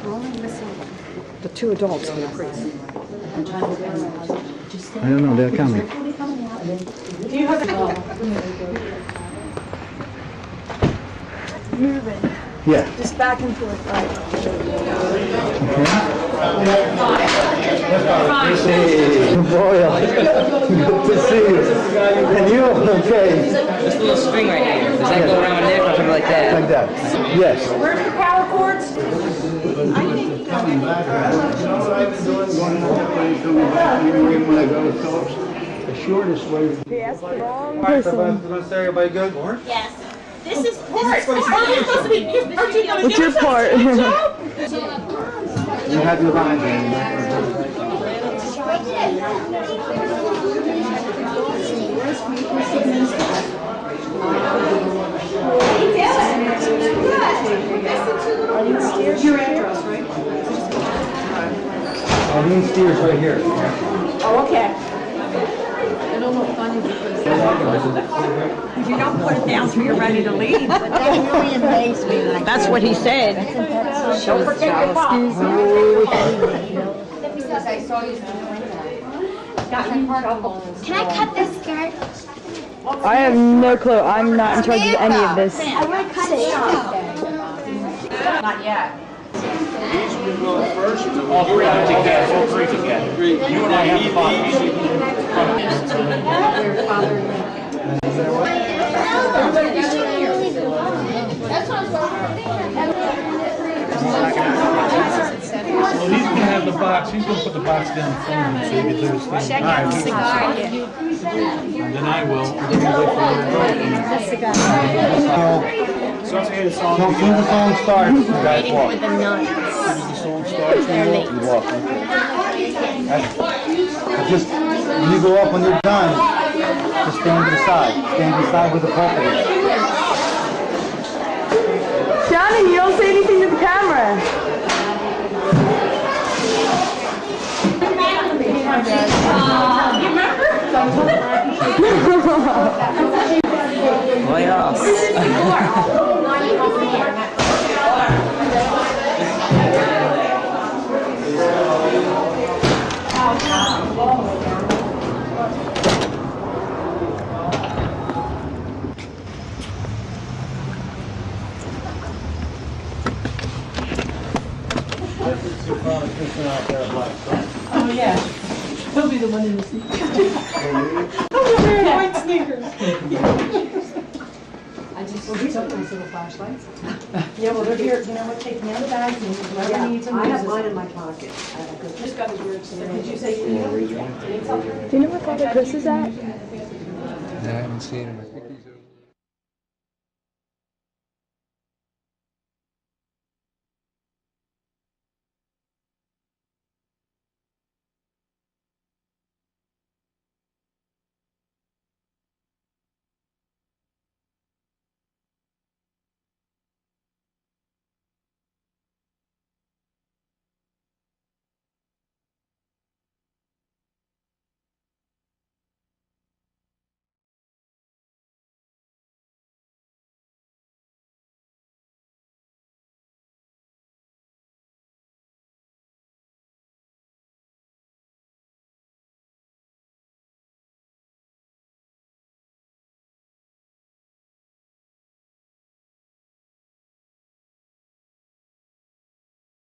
We're only missing the two adults and the priest. I don't know, they're coming. Do you have moving? Yeah. Just back and forth, right? Hey, Boyle. Good to see you. And you? Okay. This little string right here. Does that go around my neck or something like that? Like that. Yes. Where's the power cords? Coming back. You know what I've been doing? Going coming back. Even when I go to talks, the shortest way. Yes, the wrong person. Everybody good? Yes. This is part. Supposed to be. What's your part? You have your line there. Your address, right? These steers right here. Oh, okay. It'll look funny because you don't put it down till you're ready to leave. But that really amazed me. That's what he said. Don't forget your box. I saw you. Can I cut this skirt? I have no clue. I'm not in charge of any of this. I want to cut it. Not yet. These will go first. All three together. All three together. You and I have the box. Well, he's going to have the box. He's going to put the box down in front of him so he can do his thing. Check out the cigar. And then I will. And then we'll wait for you to go. So as soon as the song starts, you guys walk. With the nuts. As soon as the song starts, you walk. Just when you go up when you're done, just stand to the side. Stand to the side where the pulpit is. Johnny, you don't say anything to the camera. Oh yeah. He'll be the one in the sneakers. I'm wearing white sneakers. Well, these are nice little flashlights. Yeah, well, they're here. You know what? Take me out of the bags and whoever needs them. I have mine in my pocket. Just got his words. Did you say you need something? Do you know where Father Chris is at? I haven't seen him.